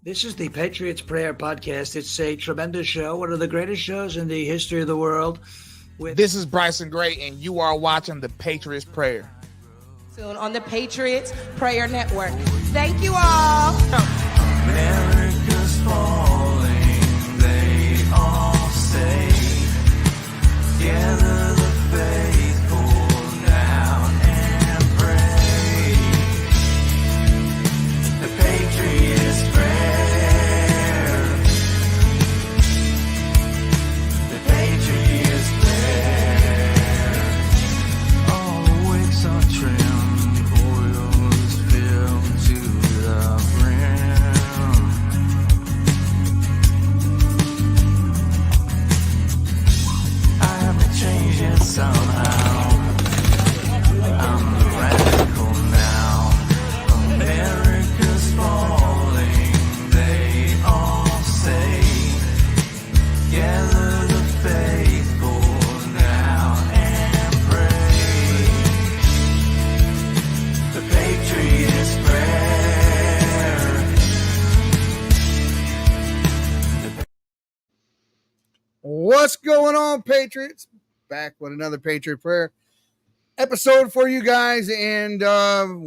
This is the Patriots Prayer Podcast. It's a tremendous show, one of the greatest shows in the history of the world. This is Bryson Gray, and you are watching the Patriots Prayer. Soon on the Patriots Prayer Network. Thank you all. America's falling, they all say. Gather the faithful now and pray. The Patriots Prayer. The Patriots Prayer. All the wicks are trimmed, oil is filled to the brim. I have been changing somehow. I'm the radical now. America's falling, they all say. Gather the faithful now and pray. The Patriots Prayer. What's going on, Patriots? Back with another Patriot Prayer episode for you guys. And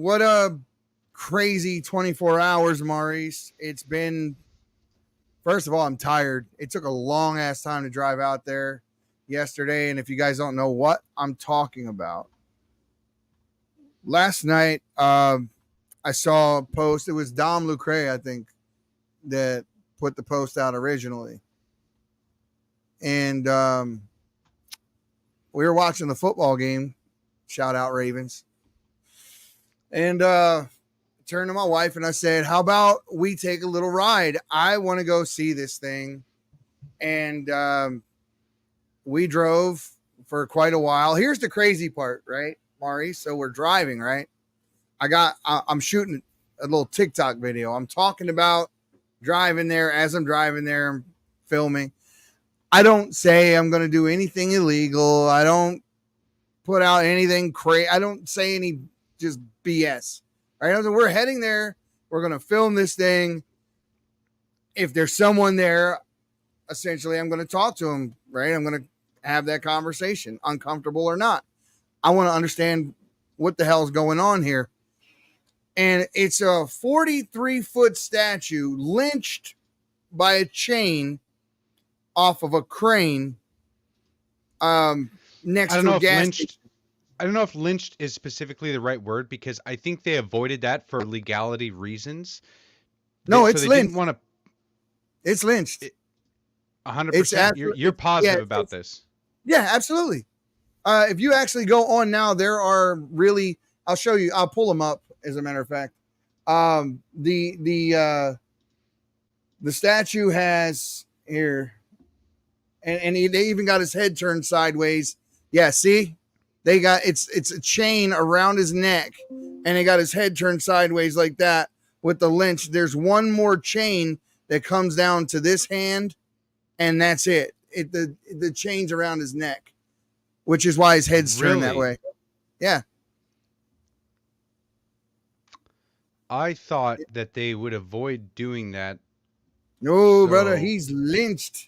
what a crazy 24 hours, Maurice. It's been, first of all, I'm tired. It took a long ass time to drive out there yesterday. And if you guys don't know what I'm talking about, last night I saw a post. It was Dom Lucre, I think, that put the post out originally. And we were watching the football game. Shout out Ravens. And I turned to my wife and I said, how about we take a little ride? I want to go see this thing. And we drove for quite a while. Here's the crazy part, right, Maurice? So we're driving, right? I'm shooting a little TikTok video. I'm talking about driving there. As I'm driving there, I'm filming. I don't say I'm going to do anything illegal. I don't put out anything crazy. I don't say any just BS. Right? We're heading there. We're going to film this thing. If there's someone there, essentially, I'm going to talk to them. Right? I'm going to have that conversation, uncomfortable or not. I want to understand what the hell's going on here. And it's a 43-foot statue lynched by a chain off of a crane next to a gas station. I don't know if lynched is specifically the right word, because I think they avoided that for legality reasons. No, so it's they lynched. Didn't want to. It's lynched. 100%. You're positive about this. Yeah, absolutely. If you actually go on now, there are really. I'll show you. I'll pull them up. As a matter of fact, the statue has here. And they even got his head turned sideways. Yeah, see? They got it's a chain around his neck, and they got his head turned sideways like that with the lynch. There's one more chain that comes down to this hand, and that's it. The chain's around his neck, which is why his head's turned that way. Yeah. I thought that they would avoid doing that. No, brother, he's lynched.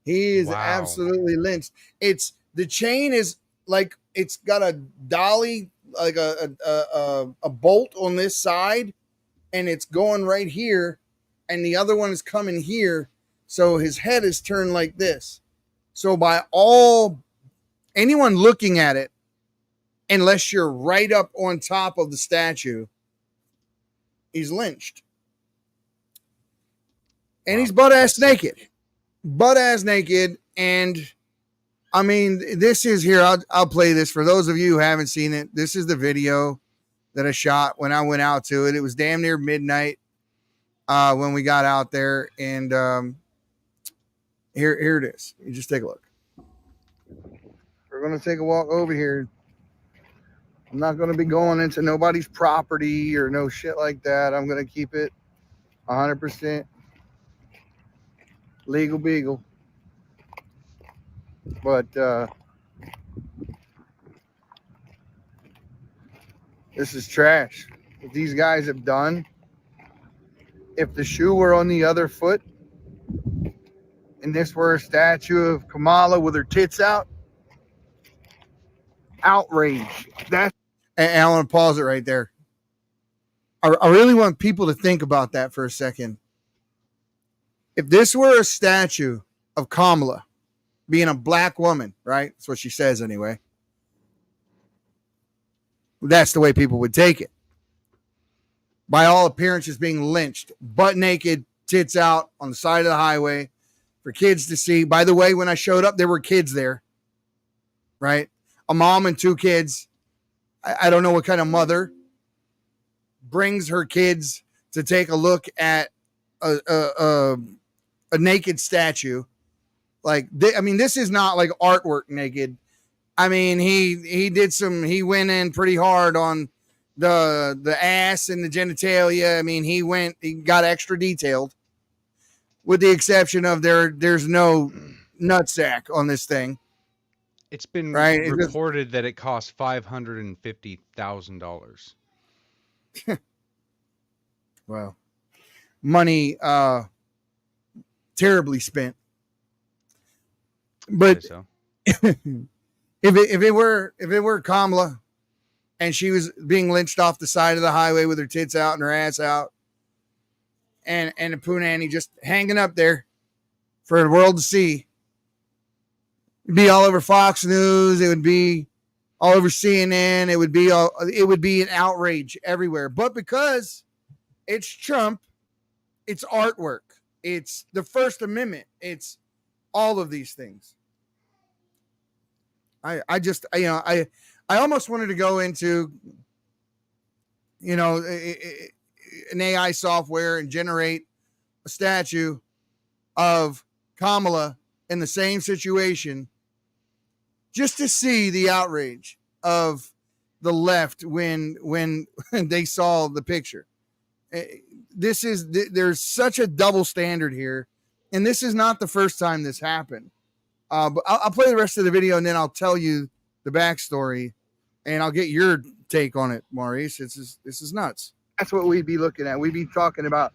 He is Wow. absolutely lynched. It's the chain is like it's got a dolly, like a bolt on this side, and it's going right here, and the other one is coming here. So his head is turned like this. So by anyone looking at it, unless you're right up on top of the statue, he's lynched. And he's butt-ass naked. Butt-ass naked. And, I mean, this is here. I'll play this. For those of you who haven't seen it, this is the video that I shot when I went out to it. It was damn near midnight when we got out there. And here it is. You just take a look. We're going to take a walk over here. I'm not going to be going into nobody's property or no shit like that. I'm going to keep it 100% legal beagle. But this is trash. What these guys have done if the shoe were on the other foot and this were a statue of Kamala with her tits out, outrage. And I want to pause it right there. I really want people to think about that for a second. If this were a statue of Kamala being a black woman, right? That's what she says anyway. That's the way people would take it. By all appearances, being lynched, butt naked, tits out on the side of the highway for kids to see. By the way, when I showed up, there were kids there, right? A mom and two kids. I don't know what kind of mother brings her kids to take a look at a naked statue. Like, this is not like artwork naked. I mean, he went in pretty hard on the ass and the genitalia. I mean, he got extra detailed, with the exception of there's no nutsack on this thing. It's been right? reported that it cost $550,000. Well, money terribly spent. But So. if it were Kamala and she was being lynched off the side of the highway with her tits out and her ass out, and a punani just hanging up there for the world to see, it'd be all over Fox News. It would be all over CNN. It would be an outrage everywhere. But because it's Trump, it's artwork, it's the First Amendment, it's all of these things. I almost wanted to go into, an AI software and generate a statue of Kamala in the same situation, just to see the outrage of the left when they saw the picture. There's such a double standard here, and this is not the first time this happened. But I'll play the rest of the video, and then I'll tell you the backstory, and I'll get your take on it, Maurice. This is nuts. That's what we'd be looking at. We'd be talking about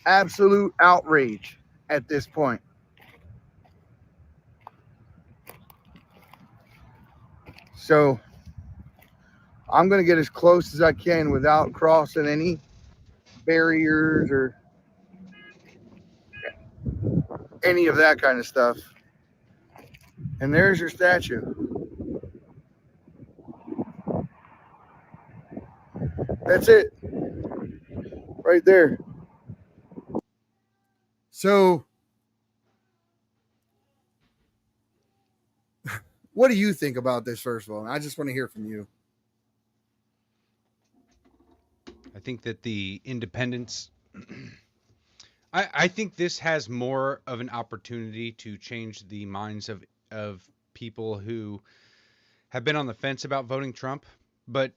absolute outrage at this point. So I'm going to get as close as I can without crossing any barriers or any of that kind of stuff. And there's your statue. That's it. Right there. So, what do you think about this, first of all? I just want to hear from you. I think that the independents, I think this has more of an opportunity to change the minds of people who have been on the fence about voting Trump. But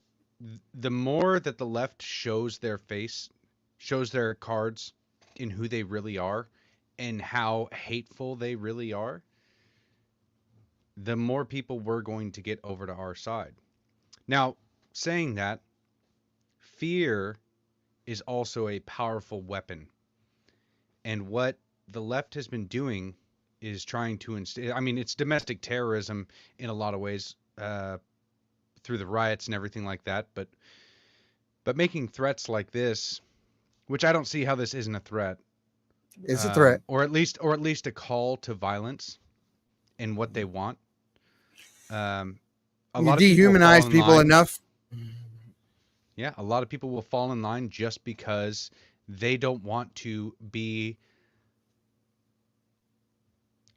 the more that the left shows their face, shows their cards in who they really are and how hateful they really are, the more people we're going to get over to our side. Now, saying that, fear is also a powerful weapon. And what the left has been doing is trying to it's domestic terrorism in a lot of ways, through the riots and everything like that. But making threats like this, which I don't see how this isn't a threat. It's a threat. Or at least a call to violence in what they want. A lot you dehumanize people enough. Yeah, a lot of people will fall in line just because they don't want to be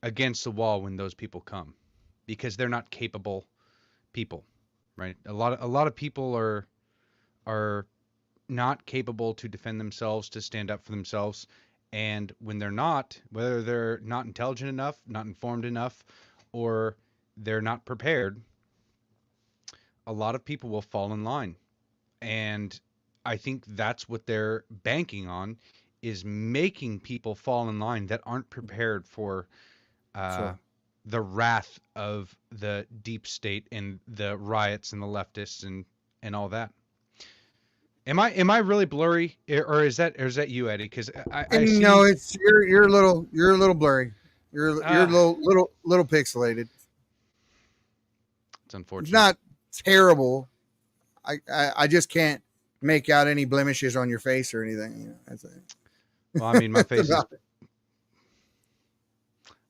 against the wall when those people come, because they're not capable people, right? A lot of people are not capable to defend themselves, to stand up for themselves, and when they're not, whether they're not intelligent enough, not informed enough, or they're not prepared, a lot of people will fall in line. And I think that's what they're banking on, is making people fall in line that aren't prepared for the wrath of the deep state and the riots and the leftists and all that. Am I really blurry, or is that you, Eddie? Because I see. No, it's you're a little blurry. You're a little pixelated. It's unfortunate. It's not terrible. I just can't make out any blemishes on your face or anything. You know, that's it. Well, I mean, my face is. about it.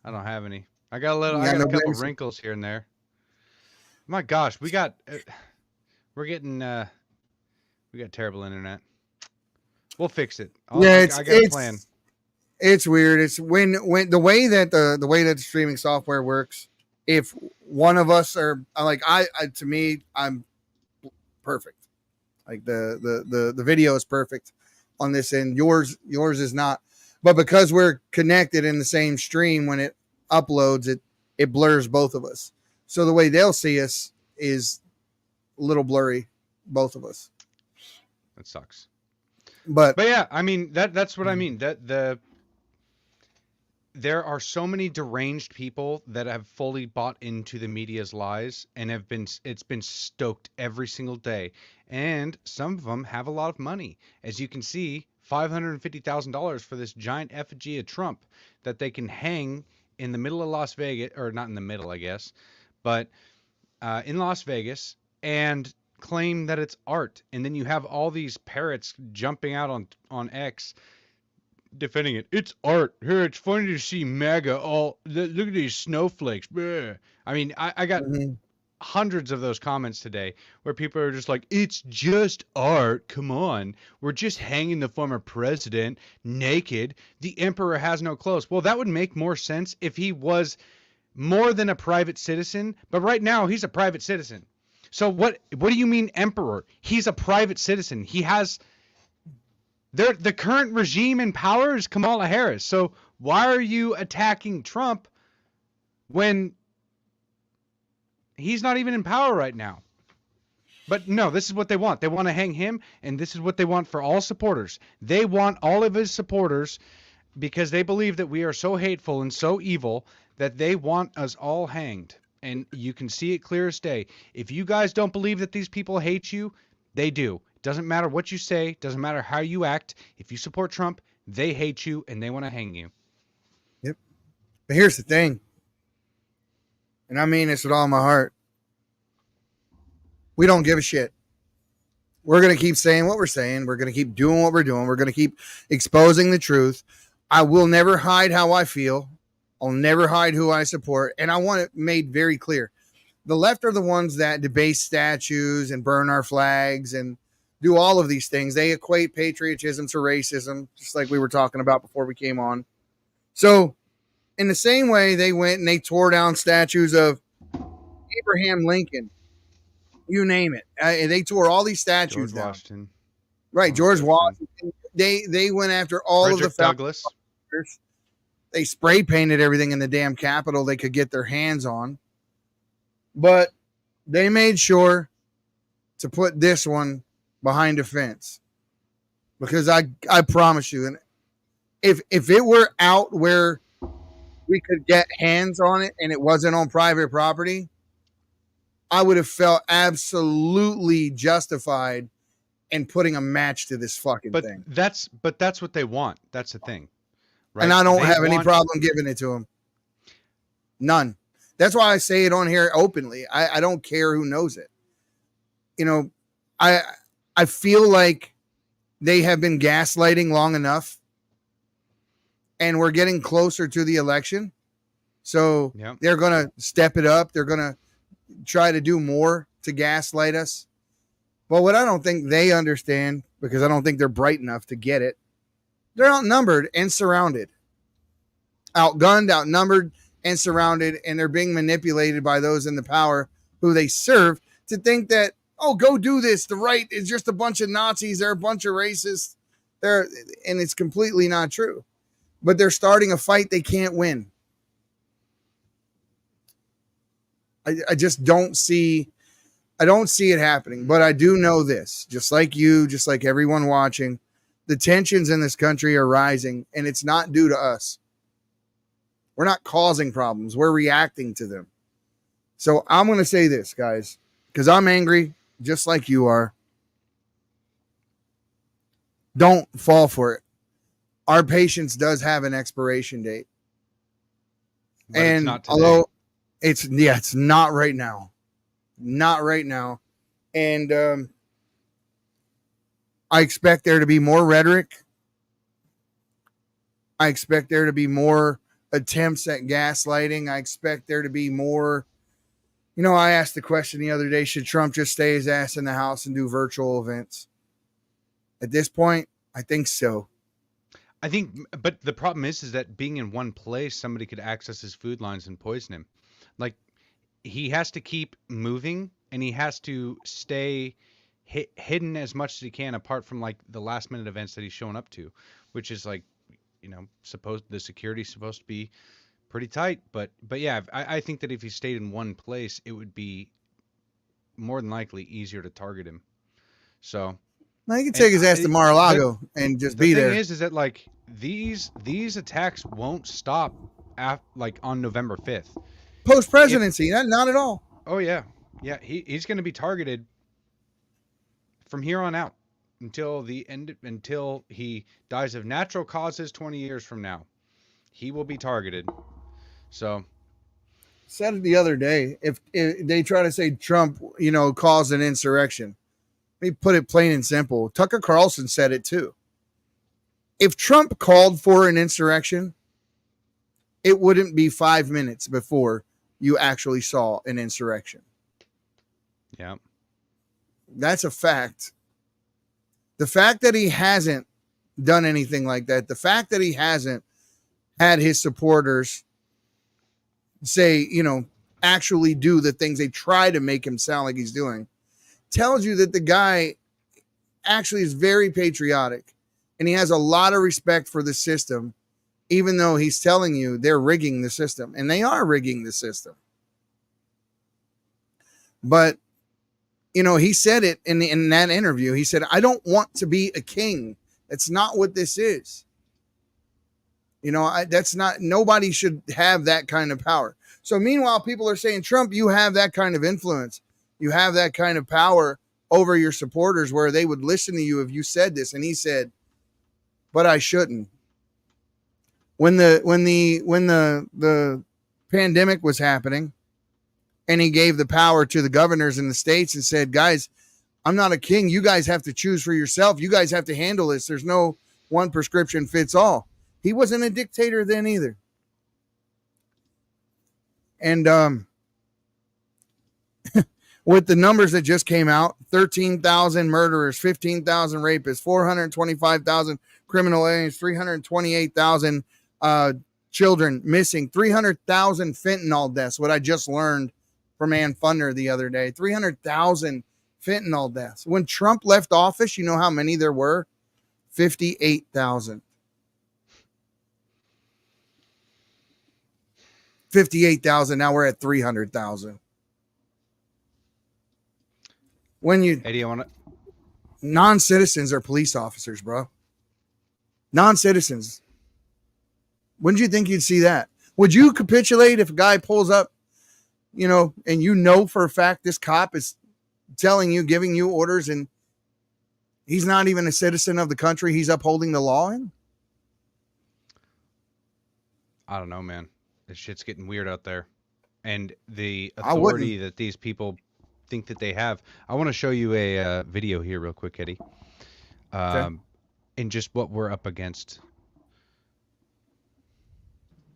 I don't have any. I got a You got couple blemishes? wrinkles here and there. My gosh, we got terrible internet. We'll fix it. I got a plan. It's weird. It's when the way that the streaming software works. If one of us are like to me, I'm perfect. Like the video is perfect on this end. Yours is not. But because we're connected in the same stream, when it uploads, it blurs both of us. So the way they'll see us is a little blurry, both of us. That sucks. But yeah, I mean that's what I mean. There are so many deranged people that have fully bought into the media's lies and it's been stoked every single day. And some of them have a lot of money. As you can see, $550,000 for this giant effigy of Trump that they can hang in the middle of Las Vegas, or not in the middle, I guess, but in Las Vegas, and claim that it's art. And then you have all these parrots jumping out on X defending it. It's art. Here, it's funny to see MAGA look at these snowflakes. Bleh. I mean, I got hundreds of those comments today where people are just like, it's just art. Come on. We're just hanging the former president naked. The emperor has no clothes. Well, that would make more sense if he was more than a private citizen. But right now, he's a private citizen. So what do you mean emperor? He's a private citizen. He has... The current regime in power is Kamala Harris. So why are you attacking Trump when he's not even in power right now? But no, this is what they want. They want to hang him, and this is what they want for all supporters. They want all of his supporters because they believe that we are so hateful and so evil that they want us all hanged. And you can see it clear as day. If you guys don't believe that these people hate you, they do. Doesn't matter what you say. Doesn't matter how you act. If you support Trump, they hate you and they want to hang you. Yep. But here's the thing. And I mean this with all my heart. We don't give a shit. We're going to keep saying what we're saying. We're going to keep doing what we're doing. We're going to keep exposing the truth. I will never hide how I feel. I'll never hide who I support. And I want it made very clear. The left are the ones that debase statues and burn our flags and do all of these things. They equate patriotism to racism, just like we were talking about before we came on. So in the same way, they went and they tore down statues of Abraham Lincoln, you name it. They tore all these statues down. Washington. Right, George Washington. They went after all Frederick of the Douglass. They spray painted everything in the damn Capitol they could get their hands on. But they made sure to put this one behind a fence, because I promise you, and if it were out where we could get hands on it and it wasn't on private property, I would have felt absolutely justified in putting a match to this fucking thing. That's what they want. That's the thing, right? And I don't have any problem giving it to them. None. That's why I say it on here openly. I don't care who knows it. You know, I feel like they have been gaslighting long enough, and we're getting closer to the election. So They're going to step it up. They're going to try to do more to gaslight us. But what I don't think they understand, because I don't think they're bright enough to get it, they're outnumbered and surrounded. Outgunned, outnumbered, and surrounded, and they're being manipulated by those in the power who they serve to think that, oh, go do this. The right is just a bunch of Nazis. They're a bunch of racists. And it's completely not true. But they're starting a fight they can't win. I just don't see it happening. But I do know this, just like you, just like everyone watching, the tensions in this country are rising, and it's not due to us. We're not causing problems. We're reacting to them. So I'm going to say this, guys, because I'm angry, just like you are. don't fall for it. Our patience does have an expiration date. But and it's not today. although it's not right now. Not right now. And I expect there to be more rhetoric. I expect there to be more attempts at gaslighting. I expect there to be more. I asked the question the other day, should Trump just stay his ass in the house and do virtual events? At this point, I think so. I think, but the problem is that being in one place, somebody could access his food lines and poison him. Like, he has to keep moving, and he has to stay hidden as much as he can, apart from like the last minute events that he's showing up to, which is like, the security's supposed to be pretty tight. But yeah, I think that if he stayed in one place, it would be more than likely easier to target him. So. Now he can take his ass to Mar-a-Lago and just be there. The thing is that like these attacks won't stop on November 5th. Post presidency, not at all. Oh yeah, he's going to be targeted from here on out until the end, until he dies of natural causes 20 years from now. He will be targeted. So. Said it the other day. If they try to say Trump, caused an insurrection. Let me put it plain and simple. Tucker Carlson said it too. If Trump called for an insurrection, it wouldn't be 5 minutes before you actually saw an insurrection. Yeah. That's a fact. The fact that he hasn't done anything like that, the fact that he hasn't had his supporters say, actually do the things they try to make him sound like he's doing, tells you that the guy actually is very patriotic and he has a lot of respect for the system, even though he's telling you they're rigging the system, and they are rigging the system. But, he said it in that interview. He said, I don't want to be a king. That's not what this is. That's not, nobody should have that kind of power. So meanwhile, people are saying, Trump, you have that kind of influence. You have that kind of power over your supporters where they would listen to you if you said this. And he said, but I shouldn't. When the pandemic was happening and he gave the power to the governors in the states and said, guys, I'm not a king. You guys have to choose for yourself. You guys have to handle this. There's no one prescription fits all. He wasn't a dictator then either. And, with the numbers that just came out, 13,000 murderers, 15,000 rapists, 425,000 criminal aliens, 328,000 children missing, 300,000 fentanyl deaths, what I just learned from Ann Funder the other day, 300,000 fentanyl deaths. When Trump left office, you know how many there were? 58,000. 58,000. Now we're at 300,000. Eddie, I want to. Non-citizens are police officers, bro. Non-citizens. When do you think you'd see that? Would you capitulate if a guy pulls up, and for a fact this cop is telling you, giving you orders, and he's not even a citizen of the country he's upholding the law in? I don't know, man. This shit's getting weird out there. And the authority that these people think that they have. I want to show you a video here real quick, Eddie. Okay. And just what we're up against.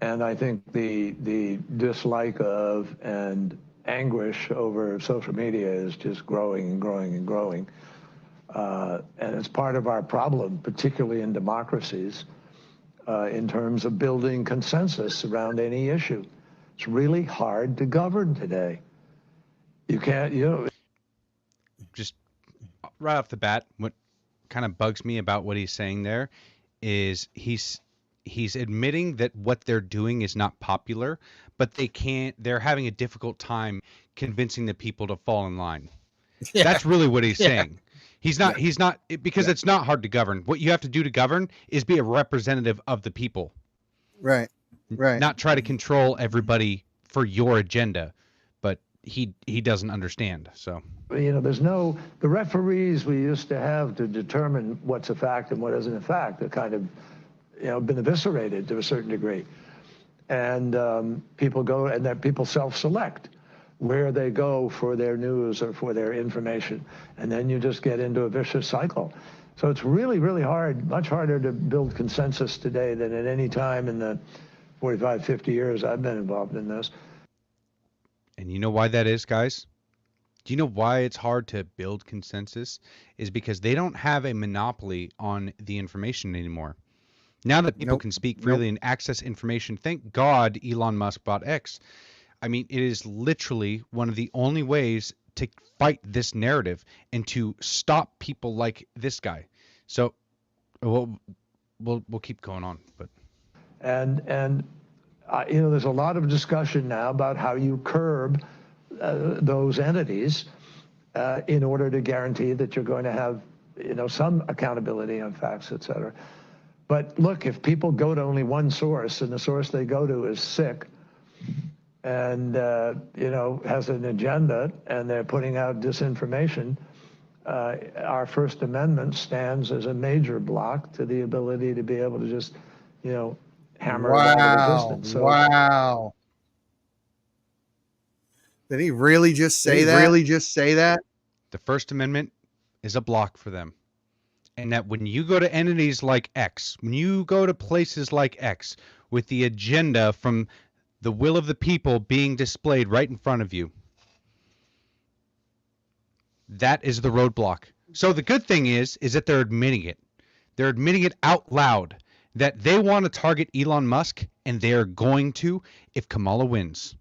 And I think the dislike of and anguish over social media is just growing and growing and growing. And it's part of our problem, particularly in democracies, in terms of building consensus around any issue. It's really hard to govern today. You can't, Just right off the bat, what kind of bugs me about what he's saying there is he's admitting that what they're doing is not popular, but they're having a difficult time convincing the people to fall in line. Yeah. That's really what he's saying. He's not, because it's not hard to govern. What you have to do to govern is be a representative of the people. Right. Not try to control everybody for your agenda, but he doesn't understand. So There's the referees we used to have to determine what's a fact and what isn't a fact are kind of, been eviscerated to a certain degree. And people go, and that people self-select where they go for their news or for their information. And then you just get into a vicious cycle. So it's really, really hard, much harder to build consensus today than at any time in the 45, 50 years I've been involved in this. And you know why that is, guys? Do you know why it's hard to build consensus? Is because they don't have a monopoly on the information anymore. Now that people can speak freely and access information, thank God Elon Musk bought X. I mean, it is literally one of the only ways to fight this narrative and to stop people like this guy. So we'll keep going on, but and there's a lot of discussion now about how you curb those entities in order to guarantee that you're going to have some accountability on facts, et cetera. But look, if people go to only one source and the source they go to is sick and has an agenda and they're putting out disinformation, our First Amendment stands as a major block to the ability to be able to just hammer it out of existence. So, wow. Did he really just say that? the First Amendment is a block for them. And that when you go to entities like X, when you go to places like X with the agenda from the will of the people being displayed right in front of you, that is the roadblock. So the good thing is that they're admitting it. They're admitting it out loud that they want to target Elon Musk, and they're going to if Kamala wins.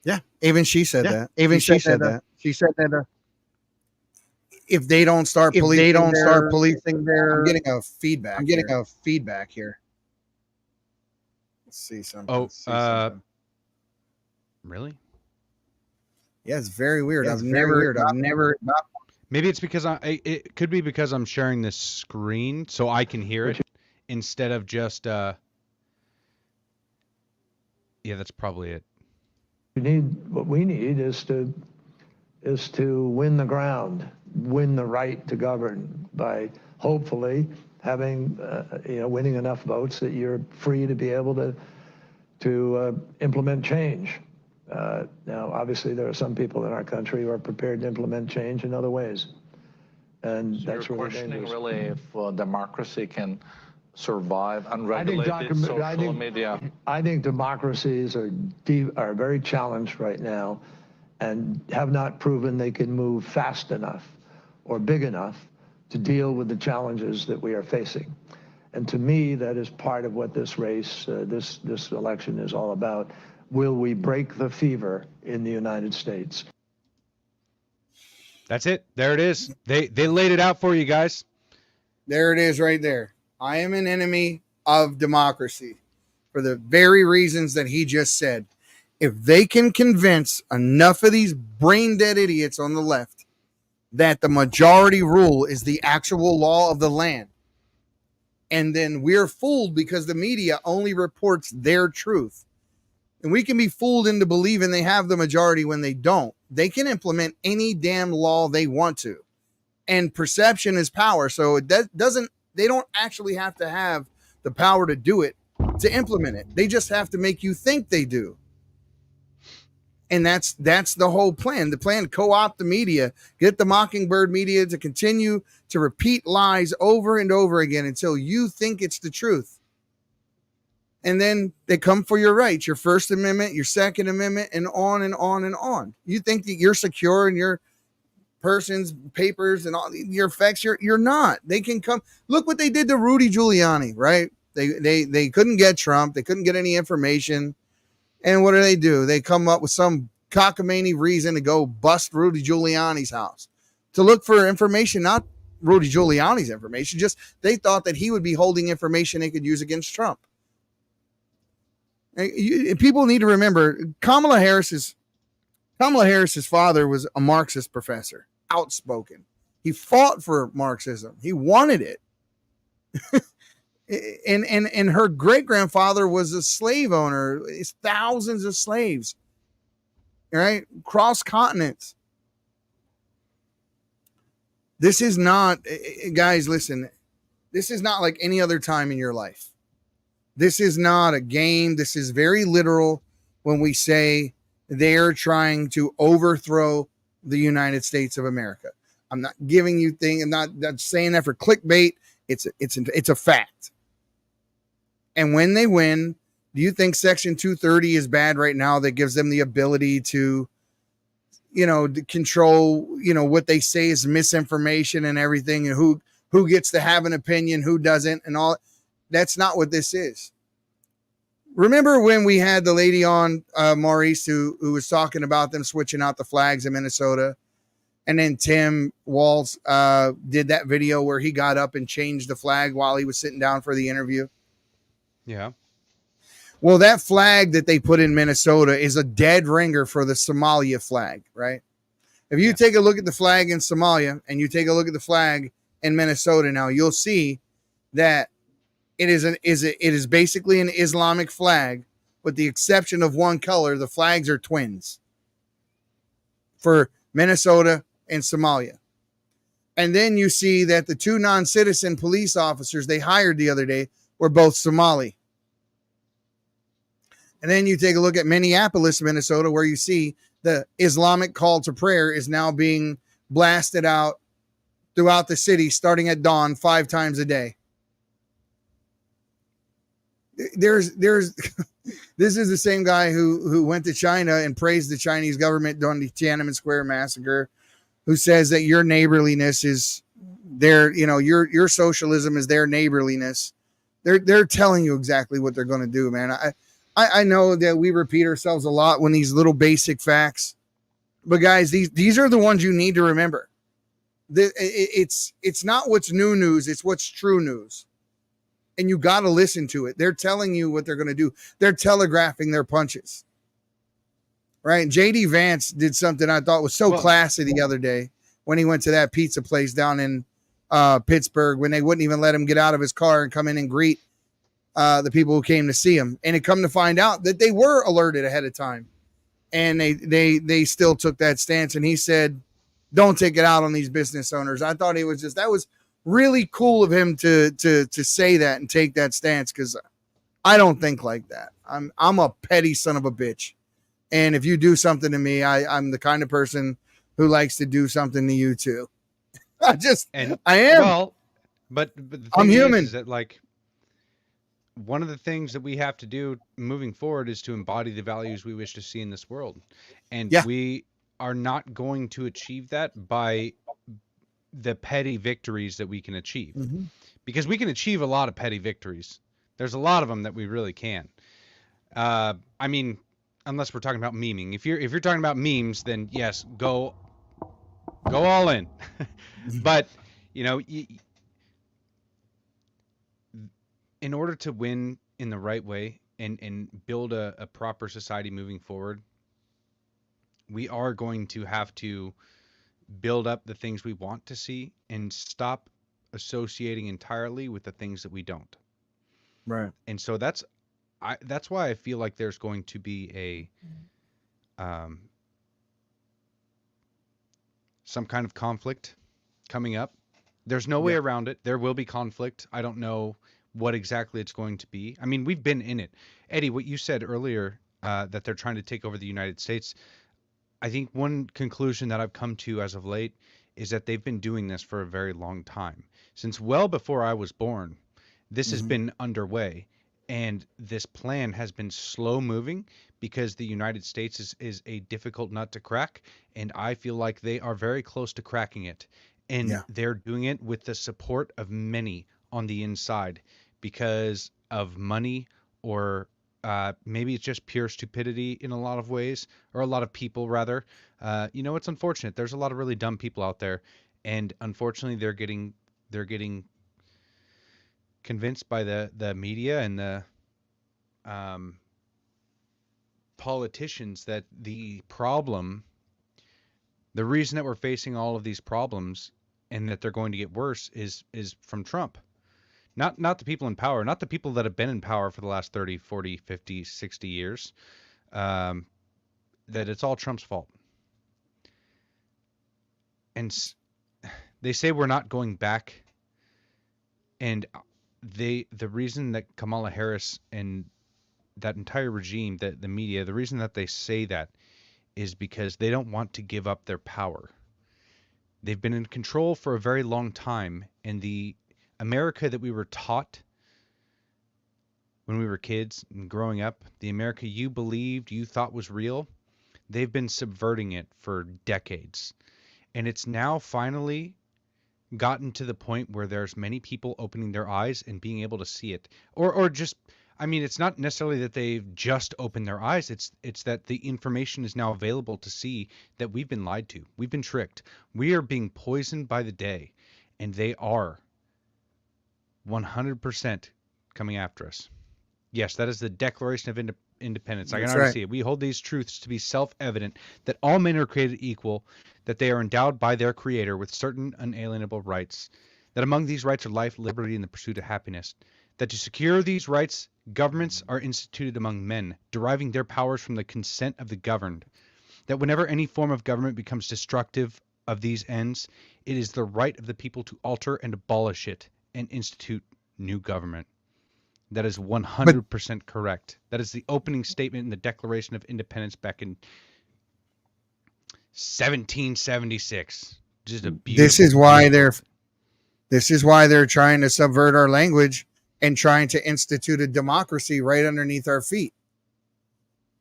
Yeah, even she said that. Even she said that. She said that if they don't start policing their, I'm getting a feedback here. Let's see something. Really? Yeah, it's very weird. I've never. Maybe it's because it could be because I'm sharing this screen so I can hear it instead of just. Yeah, that's probably it. What we need is to win the ground, win the right to govern by hopefully having winning enough votes that you're free to be able to implement change. Now, obviously, there are some people in our country who are prepared to implement change in other ways, and so that's you're really questioning dangerous. really if democracy can survive unregulated social media. I think democracies are very challenged right now, and have not proven they can move fast enough or big enough to deal with the challenges that we are facing. And to me, that is part of what this race, this election is all about. Will we break the fever in the United States? That's it. There it is. They laid it out for you guys. There it is right there. I am an enemy of democracy for the very reasons that he just said. If they can convince enough of these brain dead idiots on the left that the majority rule is the actual law of the land, and then we're fooled because the media only reports their truth, and we can be fooled into believing they have the majority when they don't. They can implement any damn law they want to, and perception is power. So they don't actually have to have the power to do it, to implement it. They just have to make you think they do. And that's the whole plan. The plan: co-opt the media, get the Mockingbird media to continue to repeat lies over and over again until you think it's the truth. And then they come for your rights, your First Amendment, your Second Amendment, and on and on and on. You think that you're secure in your person's papers and all your effects. You're not. They can come. Look what they did to Rudy Giuliani, right? They couldn't get Trump. They couldn't get any information. And what do? They come up with some cockamamie reason to go bust Rudy Giuliani's house to look for information, not Rudy Giuliani's information. Just they thought that he would be holding information they could use against Trump. People need to remember Kamala Harris's father was a Marxist professor, outspoken. He fought for Marxism. He wanted it. And her great grandfather was a slave owner, thousands of slaves. right? Cross continents. This is not, guys, listen, this is not like any other time in your life. This is not a game. This is very literal when we say they're trying to overthrow the United States of America. I'm not giving you things. I'm not saying that for clickbait. It's a fact. And when they win, do you think Section 230 is bad right now that gives them the ability to, to control, what they say is misinformation and everything, and who gets to have an opinion, who doesn't, and all? That's not what this is. Remember when we had the lady on, Maurice, who was talking about them switching out the flags in Minnesota? And then Tim Walz did that video where he got up and changed the flag while he was sitting down for the interview. Yeah. Well, that flag that they put in Minnesota is a dead ringer for the Somalia flag, right? If you take a look at the flag in Somalia and you take a look at the flag in Minnesota now, you'll see that it is basically an Islamic flag, with the exception of one color. The flags are twins for Minnesota and Somalia. And then you see that the two non-citizen police officers they hired the other day were both Somali. And then you take a look at Minneapolis, Minnesota, where you see the Islamic call to prayer is now being blasted out throughout the city, starting at dawn 5 times a day. There's this is the same guy who went to China and praised the Chinese government during the Tiananmen Square massacre, who says that your neighborliness is their, your socialism is their neighborliness. They're telling you exactly what they're going to do, man. I know that we repeat ourselves a lot when these little basic facts, but guys, these are the ones you need to remember. It's not what's new news, it's what's true news. And you got to listen to it. They're telling you what they're going to do. They're telegraphing their punches. Right? JD Vance did something I thought was so classy the other day when he went to that pizza place down in Pittsburgh, when they wouldn't even let him get out of his car and come in and greet the people who came to see him. And it come to find out that they were alerted ahead of time. And they still took that stance. And he said, don't take it out on these business owners. I thought that was really cool of him to say that and take that stance, because I don't think like that. I'm a petty son of a bitch. And if you do something to me, I'm the kind of person who likes to do something to you too. I am. Well, but the thing I'm human. Is that, like, one of the things that we have to do moving forward is to embody the values we wish to see in this world. And we are not going to achieve that by the petty victories that we can achieve, because we can achieve a lot of petty victories. There's a lot of them that we really can. I mean, unless we're talking about memeing. If you're talking about memes, then yes, go all in. But in order to win in the right way and build a proper society moving forward, we are going to have to build up the things we want to see and stop associating entirely with the things that we don't. Right. And so that's why I feel like there's going to be some kind of conflict coming up. There's no way around it. There will be conflict. I don't know what exactly it's going to be. I mean, we've been in it. Eddie, what you said earlier, that they're trying to take over the United States, I think one conclusion that I've come to as of late is that they've been doing this for a very long time. Since well before I was born, this has been underway. And this plan has been slow moving because the United States is a difficult nut to crack. And I feel like they are very close to cracking it. And they're doing it with the support of many on the inside because of money, or maybe it's just pure stupidity in a lot of ways, or a lot of people rather. It's unfortunate. There's a lot of really dumb people out there, and unfortunately they're getting convinced by the media and the politicians that the reason that we're facing all of these problems and that they're going to get worse is from Trump. Not the people in power, not the people that have been in power for the last 30, 40, 50, 60 years. it's all Trump's fault. And they say we're not going back. And the reason that Kamala Harris and that entire regime, that the media, the reason that they say that is because they don't want to give up their power. They've been in control for a very long time, and the America that we were taught when we were kids and growing up, the America you believed, you thought was real, they've been subverting it for decades. And it's now finally gotten to the point where there's many people opening their eyes and being able to see it. Or just, I mean, it's not necessarily that they've just opened their eyes. It's that the information is now available to see that we've been lied to. We've been tricked. We are being poisoned by the day, and they are 100% coming after us. Yes, that is the Declaration of Independence. I can already see it. We hold these truths to be self-evident, that all men are created equal, that they are endowed by their Creator with certain unalienable rights, that among these rights are life, liberty, and the pursuit of happiness, that to secure these rights, governments are instituted among men, deriving their powers from the consent of the governed, that whenever any form of government becomes destructive of these ends, it is the right of the people to alter and abolish it and institute new government. That is 100% correct. That is the opening statement in the Declaration of Independence back in 1776. Just a beautiful. This is why they're trying to subvert our language and trying to institute a democracy right underneath our feet.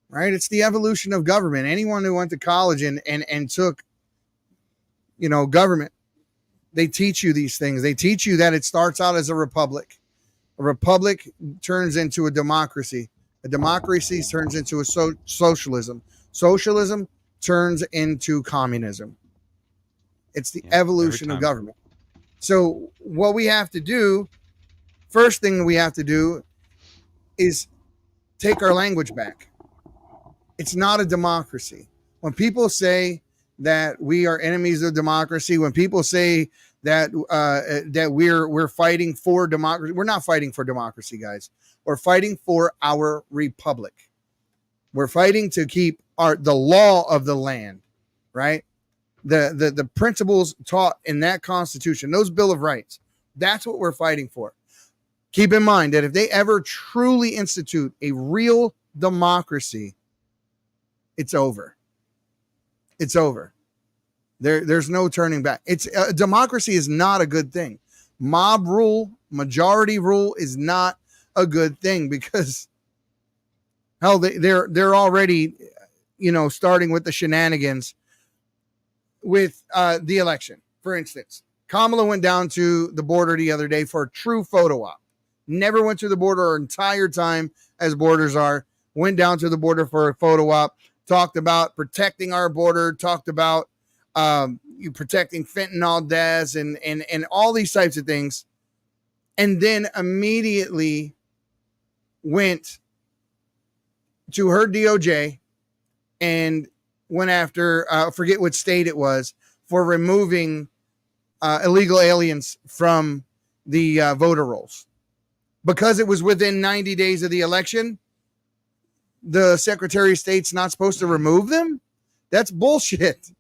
Right? It's the evolution of government. Anyone who went to college and took, government, they teach you these things. They teach you that it starts out as a republic. A republic turns into a democracy. A democracy turns into a socialism. Socialism turns into communism. It's the evolution of government. So what we have to do, first thing we have to do is take our language back. It's not a democracy. When people say that we are enemies of democracy, when people say that we're fighting for democracy, we're not fighting for democracy, guys. We're fighting for our republic. We're fighting to keep the law of the land, right? The principles taught in that Constitution, those Bill of Rights. That's what we're fighting for. Keep in mind that if they ever truly institute a real democracy, it's over. It's over. There's no turning back. Democracy is not a good thing. Mob rule, majority rule is not a good thing because hell, they're already, starting with the shenanigans with the election. For instance, Kamala went down to the border the other day for a true photo op. Never went to the border her entire time as borders are. Went down to the border for a photo op. Talked about protecting our border. Talked about you protecting fentanyl deaths and all these types of things. And then immediately went to her DOJ and went after, forget what state it was, for removing illegal aliens from the voter rolls. Because it was within 90 days of the election, the Secretary of State's not supposed to remove them? That's bullshit.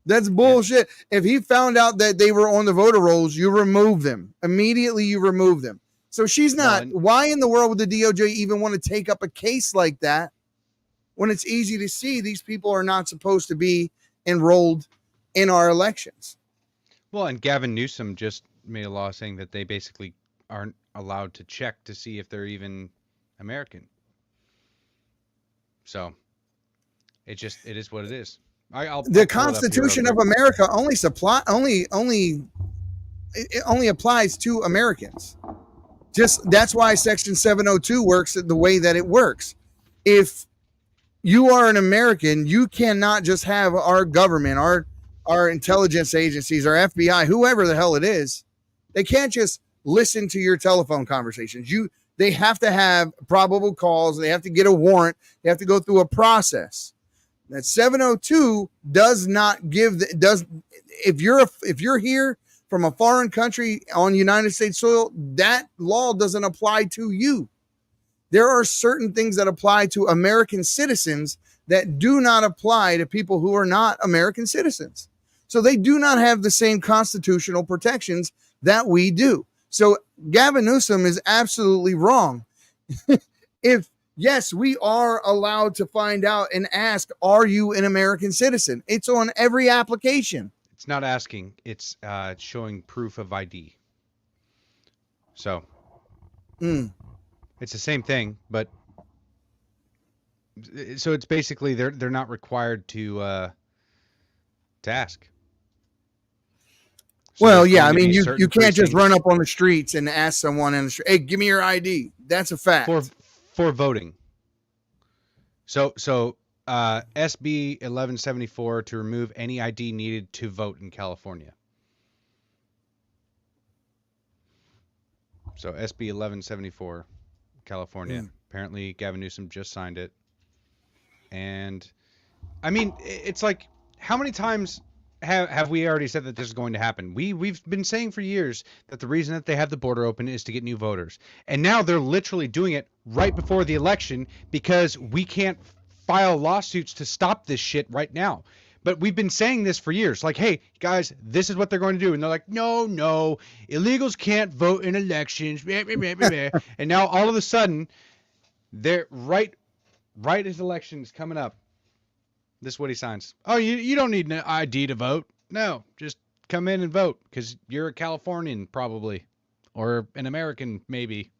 That's bullshit. If he found out that they were on the voter rolls, you remove them. Immediately you remove them. So she's not. Why in the world would the DOJ even want to take up a case like that when it's easy to see these people are not supposed to be enrolled in our elections? Well, and Gavin Newsom just made a law saying that they basically aren't allowed to check to see if they're even American. So it is what it is. The Constitution of America only applies to Americans. Just that's why Section 702 works the way that it works. If you are an American, you cannot just have our government, our intelligence agencies, our FBI, whoever the hell it is, they can't just listen to your telephone conversations. They have to have probable cause. They have to get a warrant. They have to go through a process. That 702 does not give if you're here from a foreign country on United States soil, that law doesn't apply to you. There are certain things that apply to American citizens that do not apply to people who are not American citizens. So they do not have the same constitutional protections that we do. So Gavin Newsom is absolutely wrong. If, yes, we are allowed to find out and ask, are you an American citizen? It's on every application. It's not asking, it's showing proof of ID. So it's the same thing, but so it's basically they're not required to ask. So well, yeah, I mean, you can't precincts just run up on the streets and ask someone in the street, hey, give me your ID. That's a fact. For voting. So SB 1174 to remove any ID needed to vote in California. So SB 1174, California. Apparently Gavin Newsom just signed it. And I mean, it's like, how many times have we already said that this is going to happen? We've been saying for years that the reason that they have the border open is to get new voters. And now they're literally doing it right before the election because we can't file lawsuits to stop this shit right now. But we've been saying this for years. Like, hey, guys, this is what they're going to do. And they're like, no, illegals can't vote in elections. And now all of a sudden, they're right as elections coming up. This is what he signs. Oh, you don't need an ID to vote. No, just come in and vote because you're a Californian probably, or an American maybe.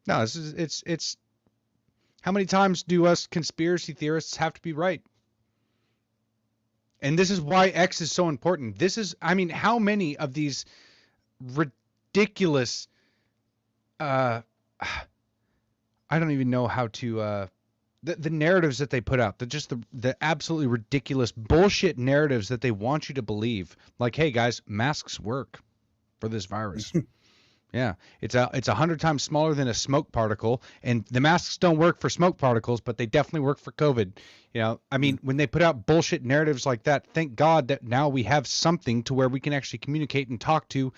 No, it's. How many times do us conspiracy theorists have to be right? And this is why X is so important. How many of these ridiculous, I don't even know how to, the narratives that they put out, the absolutely ridiculous bullshit narratives that they want you to believe. Like, hey guys, masks work for this virus. Yeah, it's 100 times smaller than a smoke particle, and the masks don't work for smoke particles, but they definitely work for COVID. You know, I mean, when they put out bullshit narratives like that, thank God that now we have something to where we can actually communicate and talk to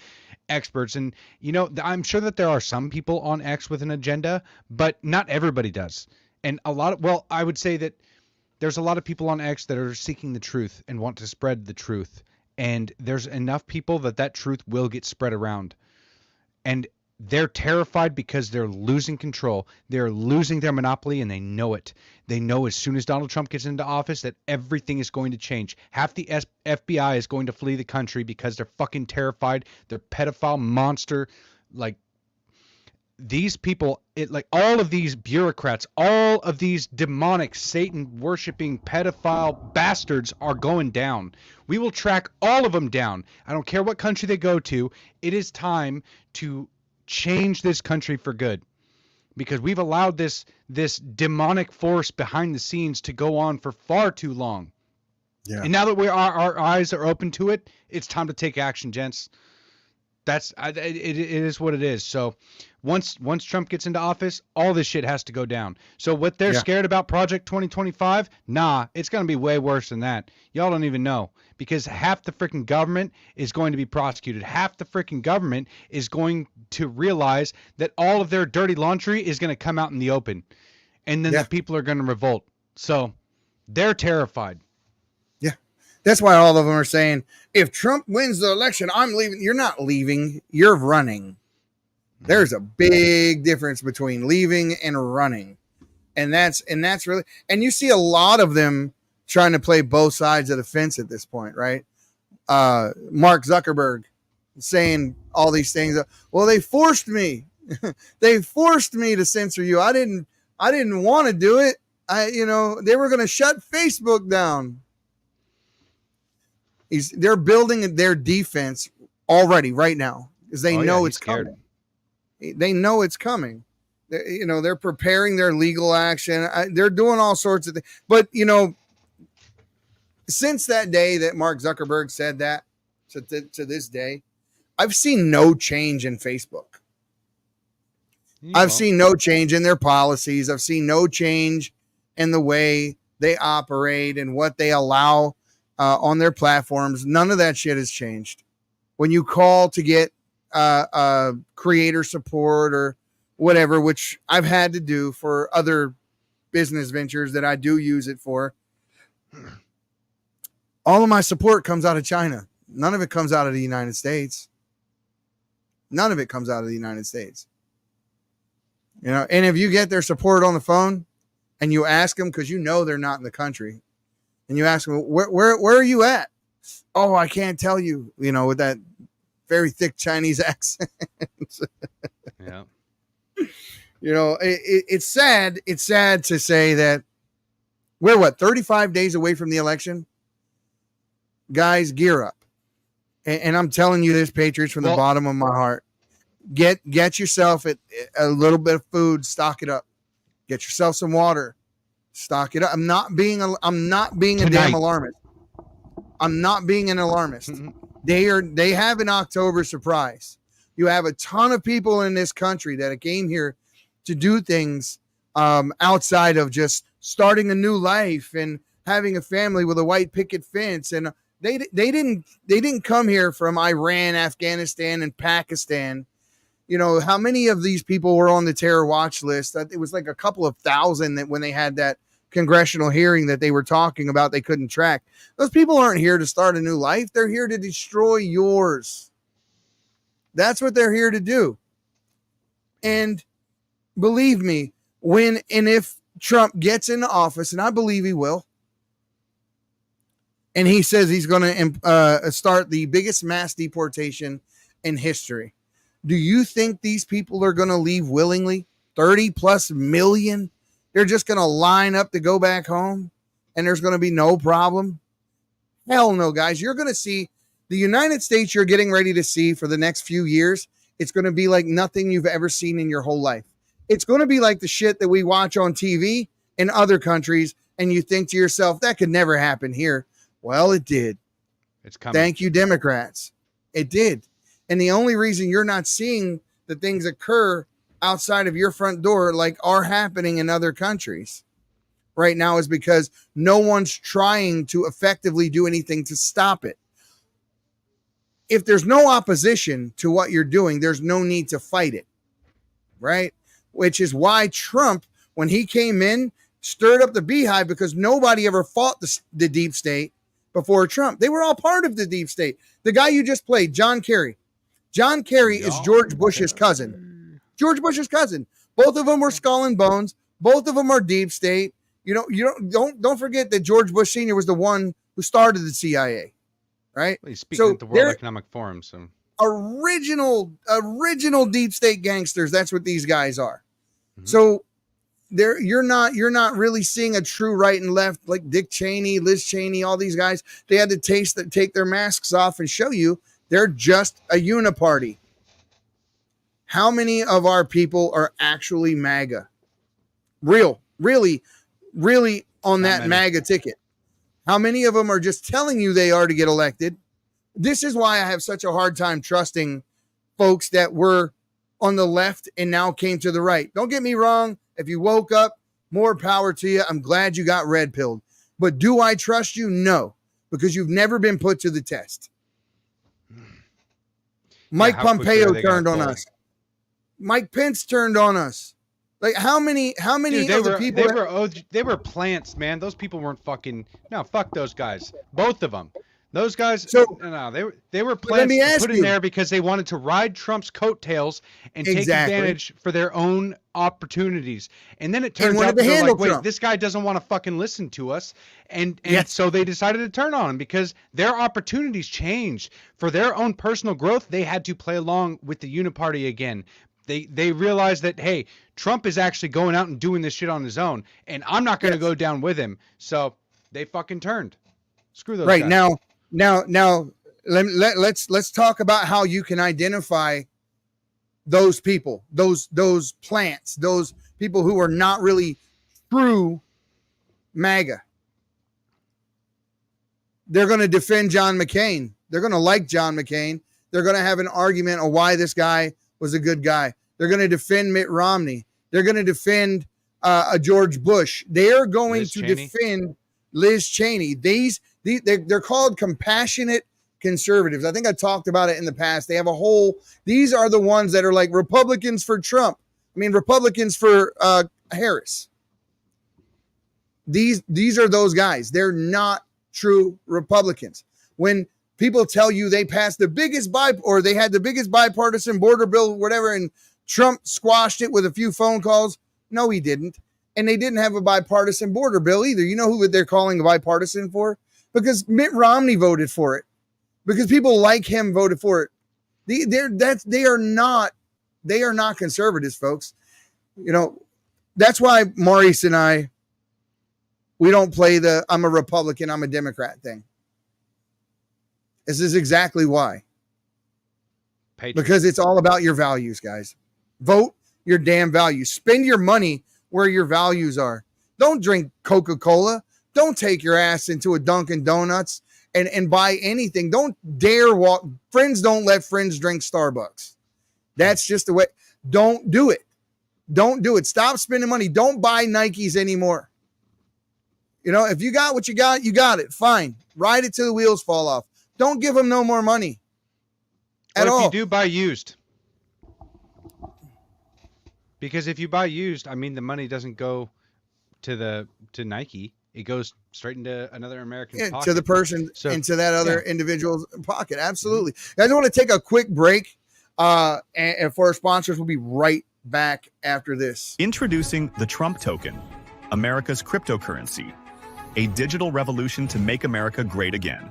experts. And, you know, I'm sure that there are some people on X with an agenda, but not everybody does. And I would say that there's a lot of people on X that are seeking the truth and want to spread the truth. And there's enough people that truth will get spread around. And they're terrified because they're losing control. They're losing their monopoly, and they know it. They know as soon as Donald Trump gets into office that everything is going to change. Half the FBI is going to flee the country because they're fucking terrified. They're pedophile monster. Like, these people, all of these bureaucrats, all of these demonic, Satan-worshipping pedophile bastards are going down. We will track all of them down. I don't care what country they go to. It is time to change this country for good, because we've allowed this demonic force behind the scenes to go on for far too long. Yeah. And now that our eyes are open to it, it's time to take action, gents. It is what it is. So once Trump gets into office, all this shit has to go down. So what they're scared about Project 2025, it's going to be way worse than that. Y'all don't even know, because half the freaking government is going to be prosecuted. Half the freaking government is going to realize that all of their dirty laundry is going to come out in the open, and then the people are going to revolt. So they're terrified. That's why all of them are saying, if Trump wins the election, I'm leaving. You're not leaving. You're running. There's a big difference between leaving and running. And that's really, and you see a lot of them trying to play both sides of the fence at this point, right? Mark Zuckerberg saying all these things. Well, they forced me. They forced me to censor you. I didn't want to do it. They were going to shut Facebook down. They're building their defense already right now because they know it's coming. They know it's coming. They're preparing their legal action. They're doing all sorts of things. But, since that day that Mark Zuckerberg said that to this day, I've seen no change in Facebook. I've seen no change in their policies. I've seen no change in the way they operate and what they allow on their platforms. None of that shit has changed. When you call to get creator support or whatever, which I've had to do for other business ventures that I do use it for. All of my support comes out of China. None of it comes out of the United States. None of it comes out of the United States. You know, and if you get their support on the phone and you ask them, because you know they're not in the country, and you ask them, where are you at? Oh, I can't tell you, you know, with that very thick Chinese accent. Yeah. You know, it's sad. It's sad to say that we're 35 days away from the election. Guys, gear up. And I'm telling you this, Patriots, from the bottom of my heart. Get yourself a little bit of food, stock it up. Get yourself some water, stock it up. I'm not being a damn alarmist. I'm not being an alarmist. Mm-hmm. They have an October surprise. You have a ton of people in this country that came here to do things outside of just starting a new life and having a family with a white picket fence. And they didn't come here from Iran, Afghanistan, and Pakistan. You know, how many of these people were on the terror watch list? It was like a couple of thousand that when they had that congressional hearing that they were talking about, they couldn't track. Those people aren't here to start a new life. They're here to destroy yours. That's what they're here to do. And believe me, when and if Trump gets into office, and I believe he will, and he says he's going to start the biggest mass deportation in history, do you think these people are going to leave willingly? 30 plus million? They're just going to line up to go back home and there's going to be no problem? Hell no, guys. You're going to see the United States you're getting ready to see for the next few years. It's going to be like nothing you've ever seen in your whole life. It's going to be like the shit that we watch on TV in other countries, and you think to yourself, that could never happen here. Well, it did. It's coming. Thank you, Democrats. It did. And the only reason you're not seeing the things occur outside of your front door like are happening in other countries right now is because no one's trying to effectively do anything to stop it. If there's no opposition to what you're doing, there's no need to fight it, right? Which is why Trump, when he came in, stirred up the beehive, because nobody ever fought the deep state before Trump. They were all part of the deep state. The guy you just played, John Kerry. John Kerry is George Bush's cousin. George Bush's cousin. Both of them were skull and bones. Both of them are deep state. Don't forget that George Bush Sr. was the one who started the CIA, right? Well, he's speaking at the World Economic Forum. So original deep state gangsters. That's what these guys are. Mm-hmm. So you're not really seeing a true right and left like Dick Cheney, Liz Cheney, all these guys. They had to take their masks off and show you they're just a uniparty. How many of our people are actually MAGA? Really on that MAGA ticket? How many of them are just telling you they are to get elected? This is why I have such a hard time trusting folks that were on the left and now came to the right. Don't get me wrong. If you woke up, more power to you. I'm glad you got red pilled. But do I trust you? No, because you've never been put to the test. Mike Pompeo turned on us. Mike Pence turned on us. Like how many Dude, of the people they were plants, man. Those people weren't fucking fuck those guys. Both of them. Those guys they were plants put in there because they wanted to ride Trump's coattails and take advantage for their own opportunities. And then it turns out they're like, wait, this guy doesn't want to fucking listen to us. And so they decided to turn on him because their opportunities changed. For their own personal growth, they had to play along with the uniparty again. They realized that, hey, Trump is actually going out and doing this shit on his own, and I'm not going to go down with him. So they fucking turned. Screw those guys. Now, let's talk about how you can identify those people, those plants, those people who are not really true MAGA. They're going to defend John McCain. They're going to like John McCain. They're going to have an argument on why this guy was a good guy. They're going to defend Mitt Romney. They're going to defend George Bush. They are going to defend Liz Cheney. They're called compassionate conservatives. I think I talked about it in the past. They have these are the ones that are like Republicans for Trump. I mean, Republicans for Harris. These are those guys. They're not true Republicans. When people tell you they passed the biggest or they had the biggest bipartisan border bill, whatever, and Trump squashed it with a few phone calls. No, he didn't. And they didn't have a bipartisan border bill either. You know who they're calling a bipartisan for? Because Mitt Romney voted for it. Because people like him voted for it. They are not conservatives, folks. You know, that's why Maurice and I, we don't play the I'm a Republican, I'm a Democrat thing. This is exactly why. Patriots. Because it's all about your values, guys. Vote your damn values. Spend your money where your values are. Don't drink Coca-Cola. Don't take your ass into a Dunkin' Donuts and buy anything. Don't dare walk. Friends don't let friends drink Starbucks. That's just the way. Don't do it. Don't do it. Stop spending money. Don't buy Nikes anymore. You know, if you got what you got it. Fine. Ride it till the wheels fall off. Don't give them no more money at all. If you do buy used. Because if you buy used, I mean, the money doesn't go to Nike. It goes straight into another American's pocket. To the person, into that other individual's pocket. Absolutely. Guys, I want to take a quick break. And for our sponsors, we'll be right back after this. Introducing the Trump token, America's cryptocurrency, a digital revolution to make America great again.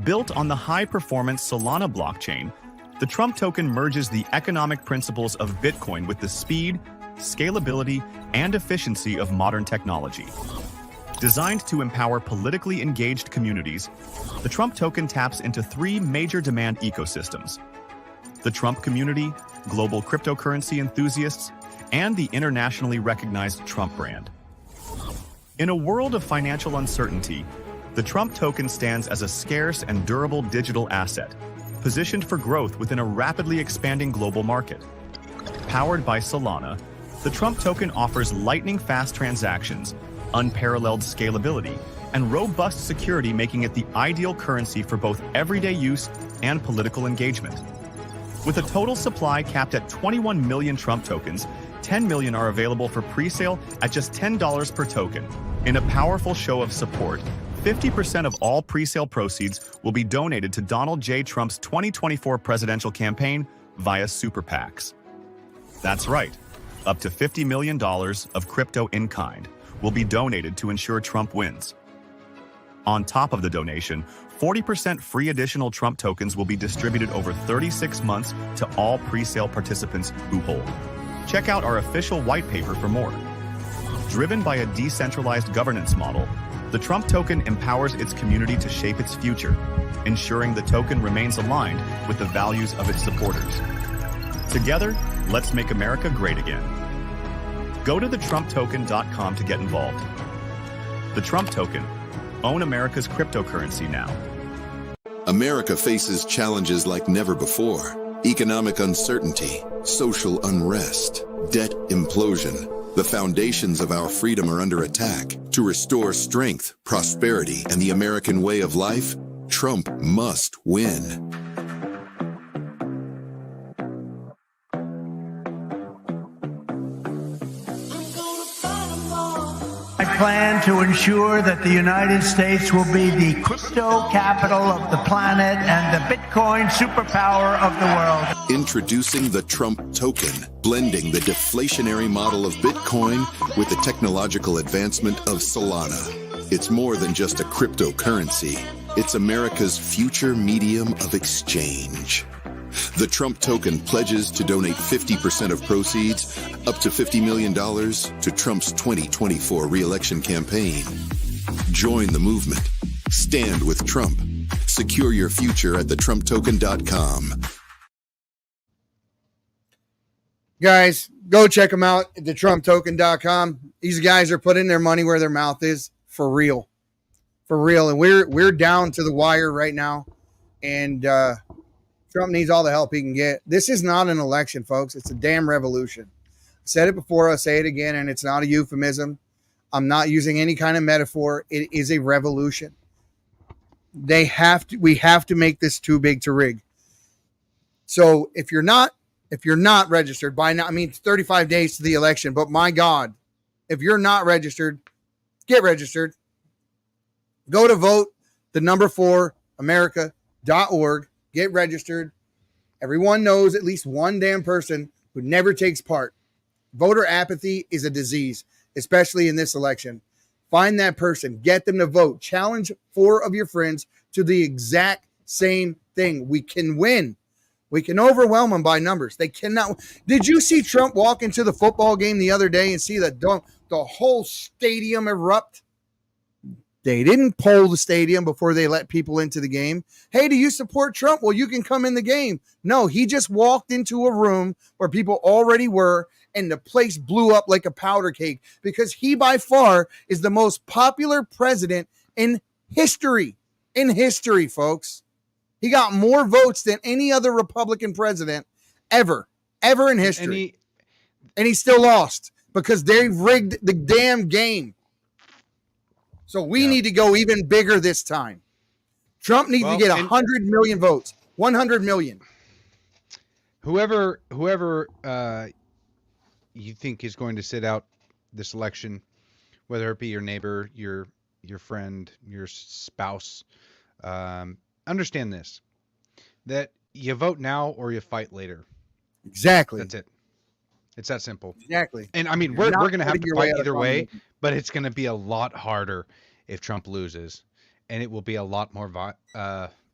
Built on the high-performance Solana blockchain, the Trump token merges the economic principles of Bitcoin with the speed, scalability, and efficiency of modern technology. Designed to empower politically engaged communities, the Trump token taps into three major demand ecosystems: the Trump community, global cryptocurrency enthusiasts, and the internationally recognized Trump brand. In a world of financial uncertainty, the Trump token stands as a scarce and durable digital asset, positioned for growth within a rapidly expanding global market. Powered by Solana, the Trump token offers lightning-fast transactions, unparalleled scalability, and robust security, making it the ideal currency for both everyday use and political engagement. With a total supply capped at 21 million Trump tokens, 10 million are available for pre-sale at just $10 per token. In a powerful show of support, 50% of all pre-sale proceeds will be donated to Donald J. Trump's 2024 presidential campaign via super PACs. That's right, up to $50 million of crypto in kind will be donated to ensure Trump wins. On top of the donation, 40% free additional Trump tokens will be distributed over 36 months to all pre-sale participants who hold. Check out our official white paper for more. Driven by a decentralized governance model, the Trump token empowers its community to shape its future, ensuring the token remains aligned with the values of its supporters. Together, let's make America great again. Go to thetrumptoken.com to get involved. The Trump token. Own America's cryptocurrency now. America faces challenges like never before. Economic uncertainty, social unrest, debt implosion. The foundations of our freedom are under attack. To restore strength, prosperity, and the American way of life, Trump must win. I plan to ensure that the United States will be the crypto capital of the planet and the Bitcoin superpower of the world. Introducing the Trump token, blending the deflationary model of Bitcoin with the technological advancement of Solana. It's more than just a cryptocurrency. It's America's future medium of exchange. The Trump token pledges to donate 50% of proceeds, up to $50 million, to Trump's 2024 re-election campaign. Join the movement. Stand with Trump. Secure your future at thetrumptoken.com. Guys, go check them out at thetrumptoken.com. These guys are putting their money where their mouth is, for real. For real. And we're down to the wire right now. And Trump needs all the help he can get. This is not an election, folks. It's a damn revolution. I said it before, I'll say it again, and it's not a euphemism. I'm not using any kind of metaphor. It is a revolution. We have to make this too big to rig. So if you're not registered by now, I mean, it's 35 days to the election, but my God, if you're not registered, Get registered. Go to vote the number 4 America.org. Get registered. Everyone knows at least one damn person who never takes part. Voter apathy is a disease, especially in this election. Find that person. Get them to vote. Challenge 4 of your friends to the exact same thing. We can win. We can overwhelm them by numbers. They cannot. Did you see Trump walk into the football game the other day and see the whole stadium erupt? They didn't poll the stadium before they let people into the game. Hey, do you support Trump? Well, you can come in the game. No, he just walked into a room where people already were, and the place blew up like a powder cake because he by far is the most popular president in history. In history, folks. He got more votes than any other Republican president ever in history. And he still lost because they rigged the damn game. So we need to go even bigger this time. Trump needs to get 100 million votes. 100 million. Whoever you think is going to sit out this election, whether it be your neighbor, your friend, your spouse, understand this, that you vote now or you fight later. Exactly. That's it. It's that simple. Exactly. And I mean, we're going to have to fight either way, but it's going to be a lot harder if Trump loses, and it will be a lot more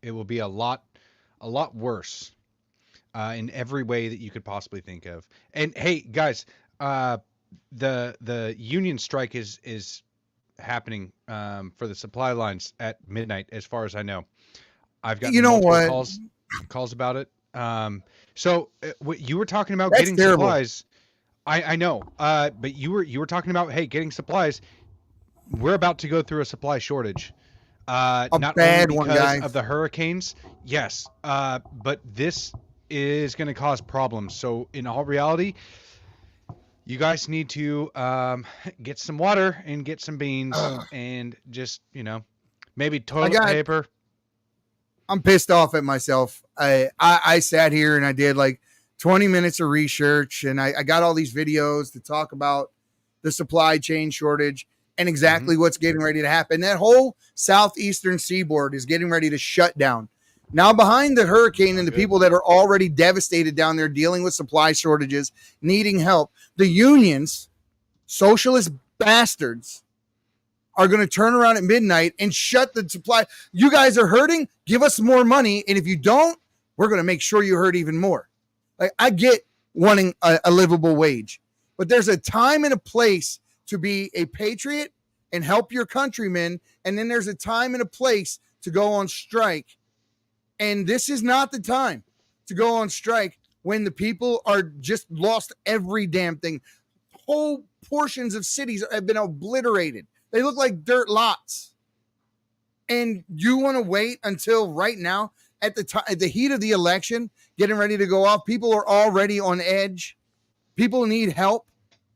it will be a lot worse in every way that you could possibly think of. And hey, guys, the union strike is happening for the supply lines at midnight, as far as I know. I've got calls about it. So what you were talking about, getting terrible supplies. I know, but you were talking about, hey, getting supplies. We're about to go through a supply shortage. Not only because of the hurricanes, yes, but this is going to cause problems. So in all reality, you guys need to get some water and get some beans and just, maybe toilet paper. I'm pissed off at myself. I sat here and I did like 20 minutes of research, and I got all these videos to talk about the supply chain shortage and exactly what's getting ready to happen. That whole southeastern seaboard is getting ready to shut down. Now, behind the hurricane and the people that are already devastated down there dealing with supply shortages, needing help, the unions, socialist bastards, are going to turn around at midnight and shut the supply. You guys are hurting? Give us more money. And if you don't, we're going to make sure you hurt even more. Like, I get wanting a livable wage, but there's a time and a place to be a patriot and help your countrymen. And then there's a time and a place to go on strike. And this is not the time to go on strike when the people are just lost every damn thing. Whole portions of cities have been obliterated. They look like dirt lots. And you want to wait until right now at the heat of the election, getting ready to go off. People are already on edge. People need help.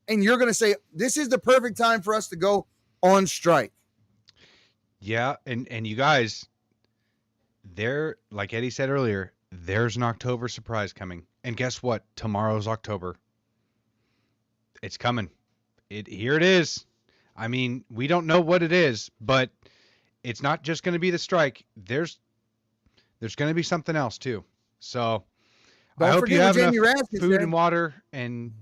And you're going to say, this is the perfect time for us to go on strike. Yeah. And you guys, like Eddie said earlier, there's an October surprise coming. And guess what? Tomorrow's October. It's coming. Here it is. I mean, we don't know what it is, but it's not just going to be the strike. There's going to be something else too. So I hope you have enough food and water. And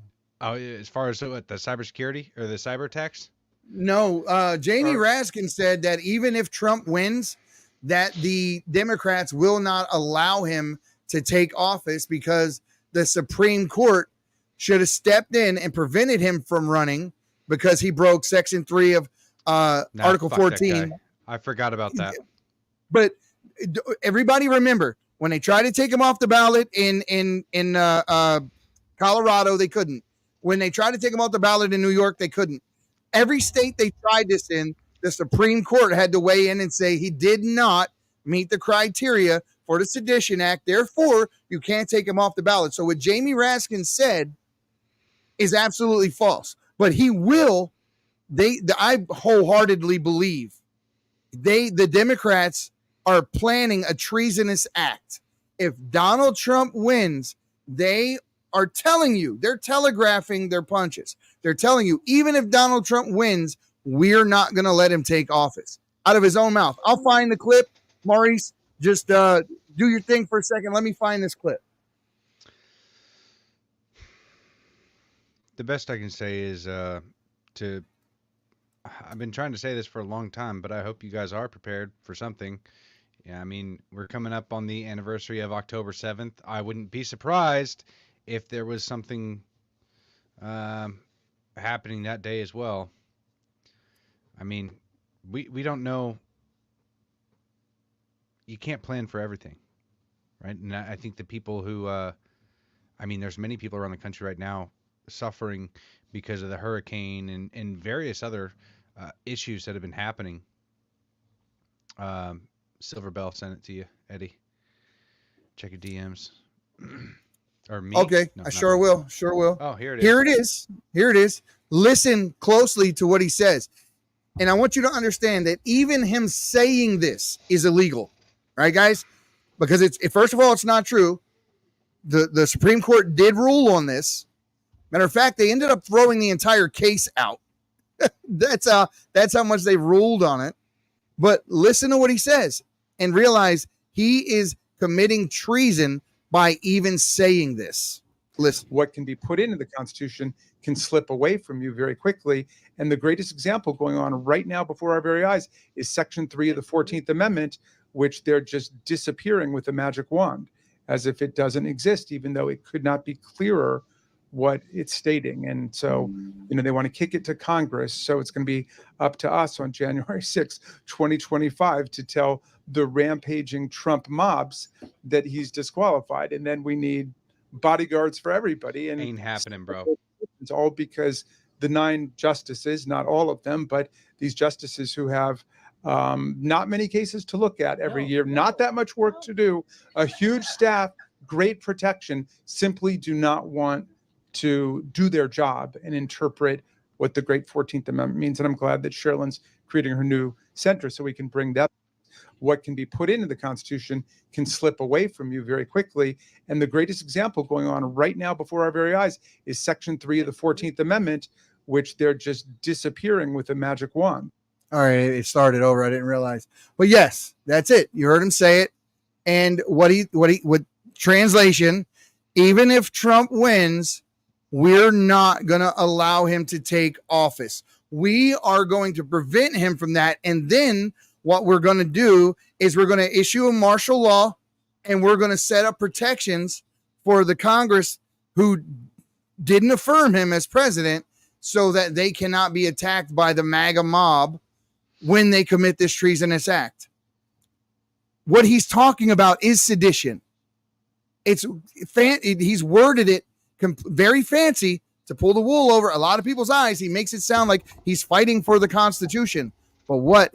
as far as the cybersecurity or the cyber attacks? No, Jamie Raskin said that even if Trump wins, that the Democrats will not allow him to take office because the Supreme Court should have stepped in and prevented him from running because he broke Section 3 of Article 14. I forgot about that. But everybody remember, when they tried to take him off the ballot in Colorado, they couldn't. When they tried to take him off the ballot in New York, they couldn't. Every state they tried this in, the Supreme Court had to weigh in and say he did not meet the criteria for the Sedition Act. Therefore, you can't take him off the ballot. So what Jamie Raskin said is absolutely false. But he will. I wholeheartedly believe the Democrats are planning a treasonous act. If Donald Trump wins, they are telling you, they're telegraphing their punches. They're telling you, even if Donald Trump wins, we're not going to let him take office. Out of his own mouth. I'll find the clip. Maurice, just do your thing for a second. Let me find this clip. The best I can say is I've been trying to say this for a long time, but I hope you guys are prepared for something. Yeah, I mean, we're coming up on the anniversary of October 7th. I wouldn't be surprised if there was something happening that day as well. I mean, we don't know. You can't plan for everything, right? And I think the people who, there's many people around the country right now suffering because of the hurricane and various other issues that have been happening. Silver Bell sent it to you, Eddie. Check your DMs. Or me? Okay, No, I sure will. Sure will. Oh, here it is. Here it is. Here it is. Listen closely to what he says. And I want you to understand that even him saying this is illegal. Right, guys? Because first of all, it's not true. The Supreme Court did rule on this. Matter of fact, they ended up throwing the entire case out. That's how much they ruled on it. But listen to what he says and realize he is committing treason by even saying this. Listen. What can be put into the Constitution can slip away from you very quickly. And the greatest example going on right now before our very eyes is Section 3 of the 14th Amendment, which they're just disappearing with a magic wand, as if it doesn't exist, even though it could not be clearer what it's stating. And so, they want to kick it to Congress. So it's going to be up to us on January 6, 2025 to tell the rampaging Trump mobs that he's disqualified. And then we need bodyguards for everybody. And ain't happening, bro. It's all because the 9 justices, not all of them, but these justices who have not many cases to look at every year, not that much work to do, a huge staff, great protection, simply do not want to do their job and interpret what the great 14th Amendment means. And I'm glad that Sherilyn's creating her new center so we can bring that. What can be put into the Constitution can slip away from you very quickly. And the greatest example going on right now before our very eyes is Section 3 of the 14th Amendment, which they're just disappearing with a magic wand. All right, it started over. I didn't realize. But yes, that's it. You heard him say it. And what translation, even if Trump wins, we're not going to allow him to take office. We are going to prevent him from that. And then what we're going to do is we're going to issue a martial law and we're going to set up protections for the Congress who didn't affirm him as president so that they cannot be attacked by the MAGA mob when they commit this treasonous act. What he's talking about is sedition. He's worded it very fancy to pull the wool over a lot of people's eyes. He makes it sound like he's fighting for the Constitution. But what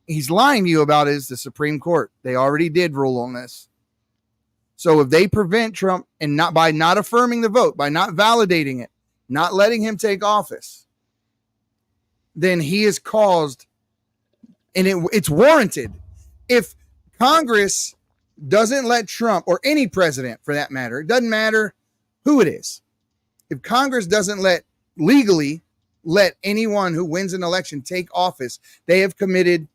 he's lying to you about is the Supreme Court. They already did rule on this. So if they prevent Trump and by not affirming the vote, by not validating it, not letting him take office, then he has caused, and it's warranted. If Congress doesn't let Trump, or any president for that matter, it doesn't matter who it is, if Congress doesn't legally let anyone who wins an election take office, they have committed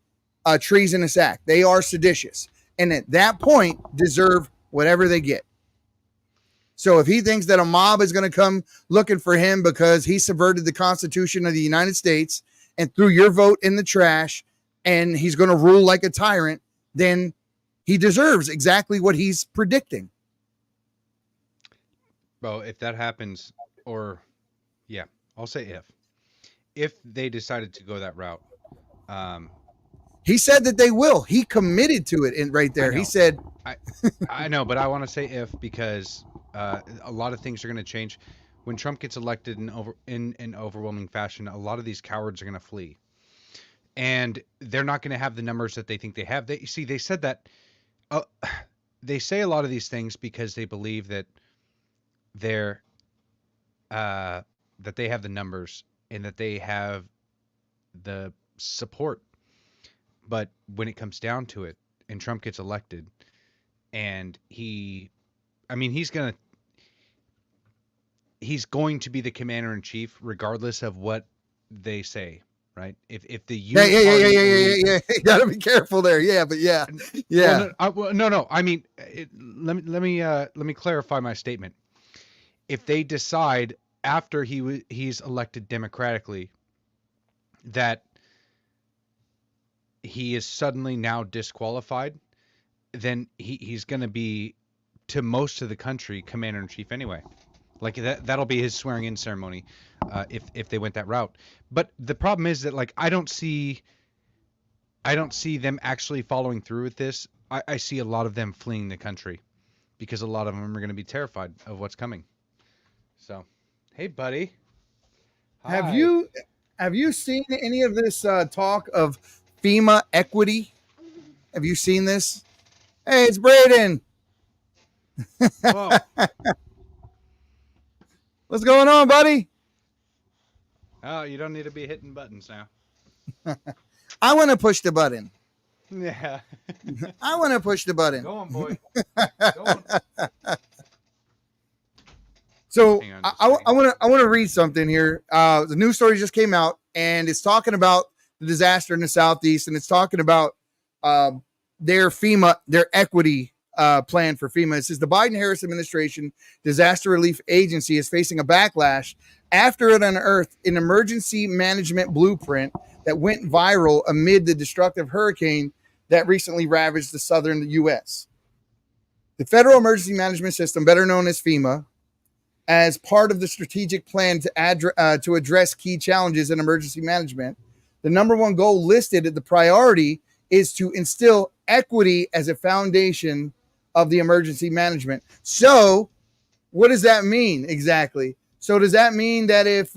a treasonous act. They are seditious. And at that point, deserve whatever they get. So if he thinks that a mob is going to come looking for him because he subverted the Constitution of the United States and threw your vote in the trash and he's going to rule like a tyrant, then he deserves exactly what he's predicting. Well, if that happens, I'll say if they decided to go that route, he said that they will. He committed to it right there. He said, I know, but I want to say if, because a lot of things are going to change when Trump gets elected in an overwhelming fashion. A lot of these cowards are going to flee, and they're not going to have the numbers that they think they have. They said that they say a lot of these things because they believe that that they have the numbers and that they have the support. But when it comes down to it and Trump gets elected and he's going to be the commander in chief regardless of what they say. right? If the Yeah. You gotta be careful there. Yeah, but yeah. No. I mean, let me clarify my statement. If they decide after he's elected democratically that he is suddenly now disqualified, then he's going to be, to most of the country, commander-in-chief anyway. Like that'll be his swearing-in ceremony if they went that route. But the problem is that, like, I don't see them actually following through with this. I see a lot of them fleeing the country because a lot of them are going to be terrified of what's coming. So, hey, buddy. Hi. Have you seen any of this talk of FEMA equity? Have you seen this? Hey, it's Braden. What's going on, buddy? Oh, you don't need to be hitting buttons now. I want to push the button. Yeah. I want to push the button. Go on, boy. Go on. So I want to read something here. The news story just came out, and it's talking about the disaster in the Southeast, and it's talking about their equity plan for FEMA. It says the Biden-Harris administration disaster relief agency is facing a backlash after it unearthed an emergency management blueprint that went viral amid the destructive hurricane that recently ravaged the southern U.S. The Federal Emergency Management System, better known as FEMA, as part of the strategic plan to address key challenges in emergency management, the number one goal listed at the priority is to instill equity as a foundation of the emergency management. So what does that mean exactly? So does that mean that if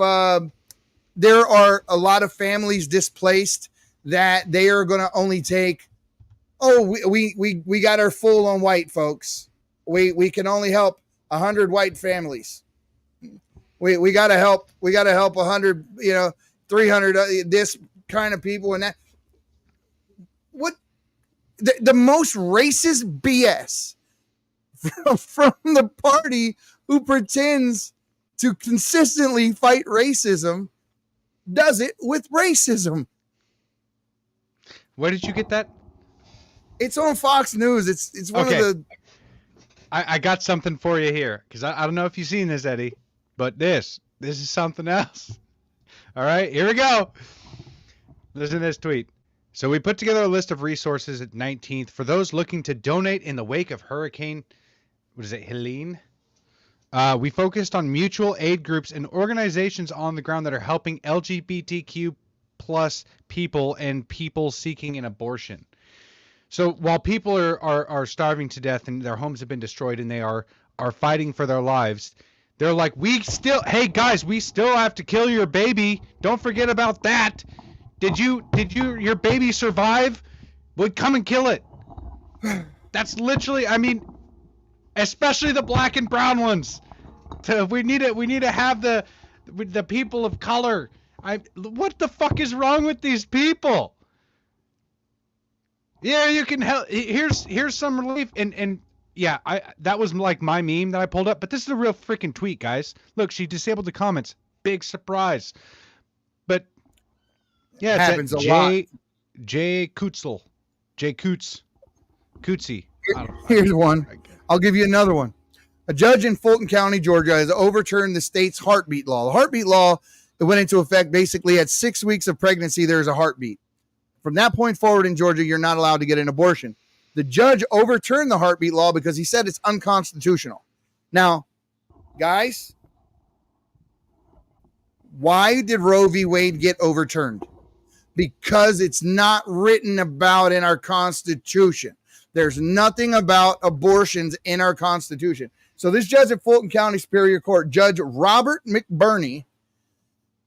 there are a lot of families displaced, that they are going to only take, we got our full on white folks. We can only help 100 white families. We got to help 100, 300 this kind of people, and that. What the most racist BS from the party who pretends to consistently fight racism does it with racism. Where did you get that? It's on Fox News. It's one of the. I got something for you here, because I don't know if you've seen this, Eddie, but this is something else. All right, here we go. Listen to this tweet. So we put together a list of resources at 19th for those looking to donate in the wake of Hurricane, Helene? We focused on mutual aid groups and organizations on the ground that are helping LGBTQ plus people and people seeking an abortion. So while people are starving to death and their homes have been destroyed and they are fighting for their lives, they're like, hey guys, we still have to kill your baby. Don't forget about that. Did your baby survive? Well, come and kill it. That's literally, I mean, especially the black and brown ones. We need to have the people of color. What the fuck is wrong with these people? Yeah, you can help. Here's some relief. And yeah, that was like my meme that I pulled up, but this is a real freaking tweet, guys. Look, she disabled the comments. Big surprise. But yeah, it happens a lot. Jay Kutzel. Jay Kootsy. Here's one. I'll give you another one. A judge in Fulton County, Georgia, has overturned the state's heartbeat law. The heartbeat law that went into effect basically at 6 weeks of pregnancy, there's a heartbeat. From that point forward in Georgia, you're not allowed to get an abortion. The judge overturned the heartbeat law because he said it's unconstitutional. Now, guys, why did Roe v. Wade get overturned? Because it's not written about in our Constitution. There's nothing about abortions in our Constitution. So this judge at Fulton County Superior Court, Judge Robert McBurney,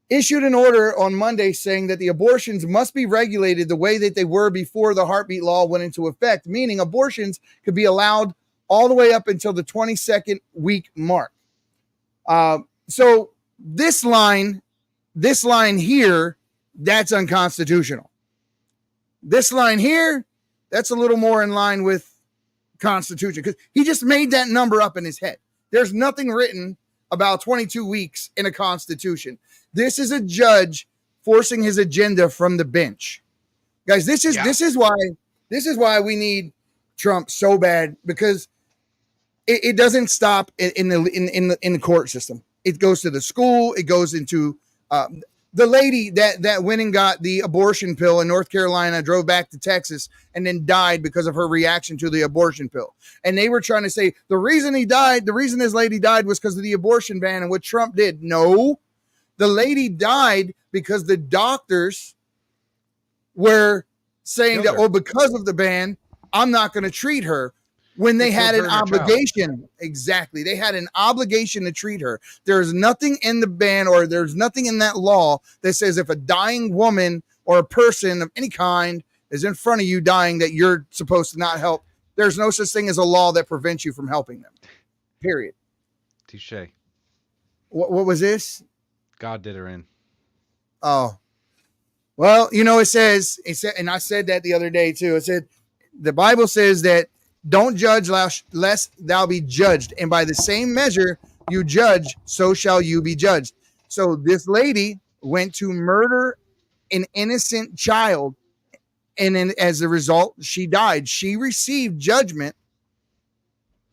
issued an order on Monday saying that the abortions must be regulated the way that they were before the heartbeat law went into effect, meaning abortions could be allowed all the way up until the 22nd week mark. So this line here, that's unconstitutional. This line here, that's a little more in line with Constitution, because he just made that number up in his head. There's nothing written about 22 weeks in a Constitution. This is a judge forcing his agenda from the bench. Guys, this is why we need Trump so bad, because it doesn't stop in the court system. It goes to the school. It goes into the lady that went and got the abortion pill in North Carolina, drove back to Texas, and then died because of her reaction to the abortion pill. And they were trying to say the reason this lady died was because of the abortion ban and what Trump did. No, the lady died because the doctors were saying that, oh, because of the ban, I'm not going to treat her, when they had an obligation. Exactly. They had an obligation to treat her. There's nothing in the ban, or there's nothing in that law that says if a dying woman or a person of any kind is in front of you dying, that you're supposed to not help. There's no such thing as a law that prevents you from helping them. Period. Touche. What was this? God did her in. Oh, well, it said, and I said that the other day too. It said, the Bible says that don't judge lest thou be judged. And by the same measure you judge, so shall you be judged. So this lady went to murder an innocent child, and then as a result, she died. She received judgment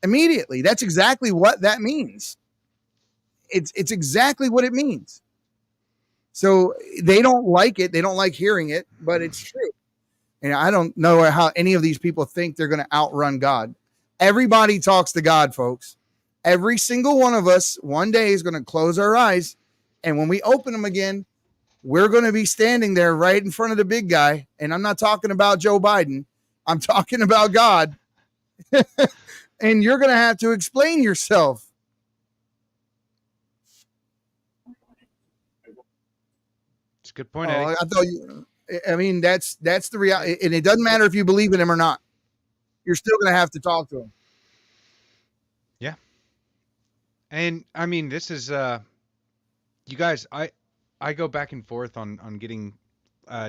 immediately. That's exactly what that means. It's exactly what it means. So they don't like it. They don't like hearing it, but it's true. And I don't know how any of these people think they're going to outrun God. Everybody talks to God, folks. Every single one of us one day is going to close our eyes. And when we open them again, we're going to be standing there right in front of the big guy. And I'm not talking about Joe Biden. I'm talking about God. And you're going to have to explain yourself. It's a good point, Eddie. I mean, that's the reality. And it doesn't matter if you believe in him or not. You're still going to have to talk to him. Yeah. And I mean, this is, you guys, I go back and forth on getting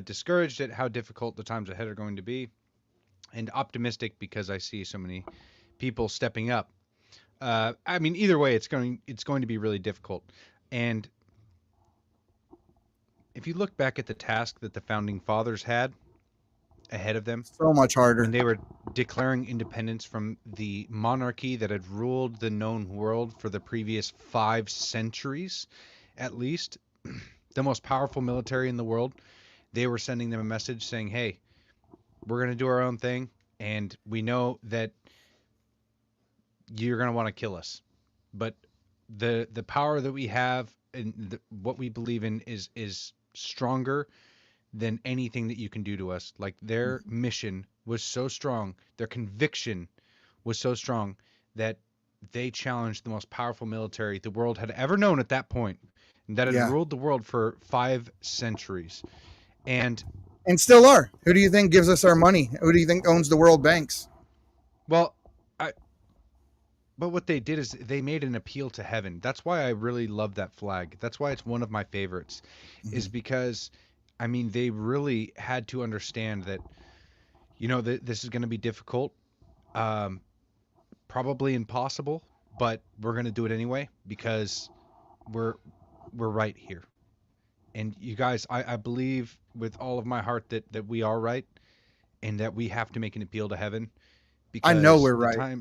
discouraged at how difficult the times ahead are going to be, and optimistic because I see so many people stepping up. I mean, either way, it's going to be really difficult. And if you look back at the task that the founding fathers had ahead of them, so much harder. When they were declaring independence from the monarchy that had ruled the known world for the previous 5 centuries, at least, the most powerful military in the world, they were sending them a message saying, hey, we're going to do our own thing, and we know that you're going to want to kill us. But the power that we have and what we believe in is stronger than anything that you can do to us. Like, their mission was so strong, their conviction was so strong that they challenged the most powerful military the world had ever known at that point, and that had ruled the world for 5 centuries. And still are. Who do you think gives us our money? Who do you think owns the world banks? Well, but what they did is they made an appeal to heaven. That's why I really love that flag. That's why it's one of my favorites, is because, I mean, they really had to understand that, that this is going to be difficult, probably impossible, but we're going to do it anyway because we're right here. And you guys, I believe with all of my heart that we are right, and that we have to make an appeal to heaven. Because I know we're right.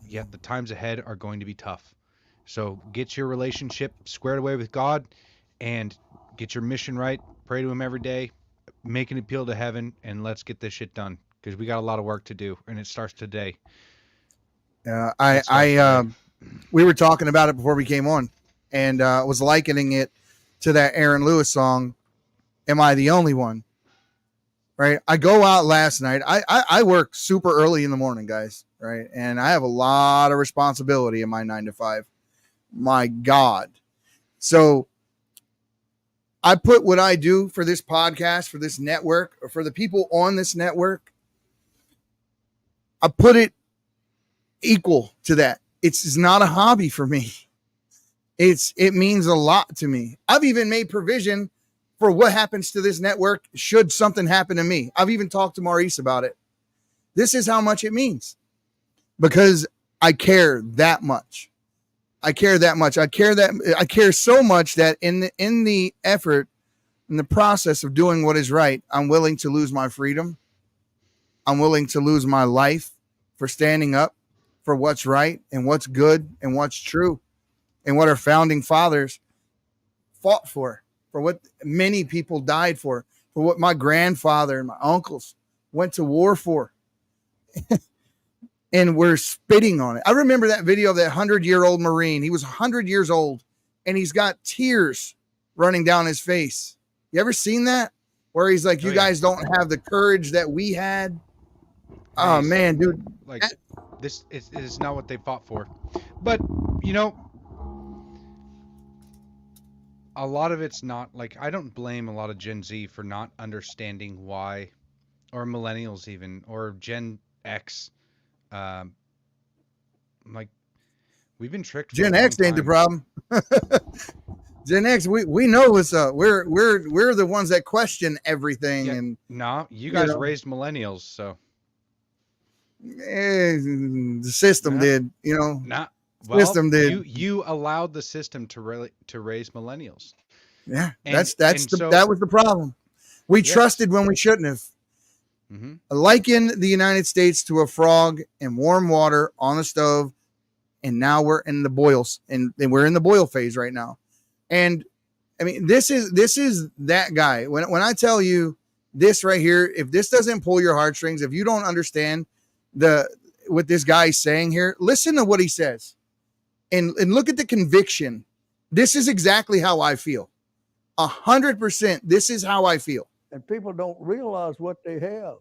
The times ahead are going to be tough. So get your relationship squared away with God, and get your mission right. Pray to him every day. Make an appeal to heaven, and let's get this shit done, because we got a lot of work to do, and it starts today. We were talking about it before we came on, and was likening it to that Aaron Lewis song, Am I the Only One? Right? I go out last night. I work super early in the morning, guys, right? And I have a lot of responsibility in my 9 to 5. My God. So I put what I do for this podcast, for this network, or for the people on this network, I put it equal to that. It's not a hobby for me. It means a lot to me. I've even made provision for what happens to this network should something happen to me. I've even talked to Maurice about it. This is how much it means, because I care that much. I care so much that in the effort in the process of doing what is right, I'm willing to lose my freedom. I'm willing to lose my life for standing up for what's right and what's good and what's true and what our founding fathers fought for what many people died for what my grandfather and my uncles went to war for. And we're spitting on it. I remember that video of that 100-year-old Marine. He was 100 years old and he's got tears running down his face. You ever seen that? Where he's like, you guys don't have the courage that we had. Oh man, dude. Like this is not what they fought for. But, you know, a lot of it's not like, I don't blame a lot of Gen Z for not understanding why, or millennials even, or Gen X. Like, we've been tricked. Gen X ain't the problem. Gen X, we know what's up. We're the ones that question everything. Yeah, and no, you guys raised millennials, so the system did. System did. You allowed the system to raise millennials. Yeah, that was the problem. We trusted when we shouldn't have. Mm-hmm. Liken the United States to a frog in warm water on the stove, and now we're in the boils, and we're in the boil phase right now. And I mean, this is that guy. When I tell you this right here, if this doesn't pull your heartstrings, if you don't understand what this guy's saying here, listen to what he says, and look at the conviction. This is exactly how I feel. 100%. This is how I feel. And people don't realize what they have.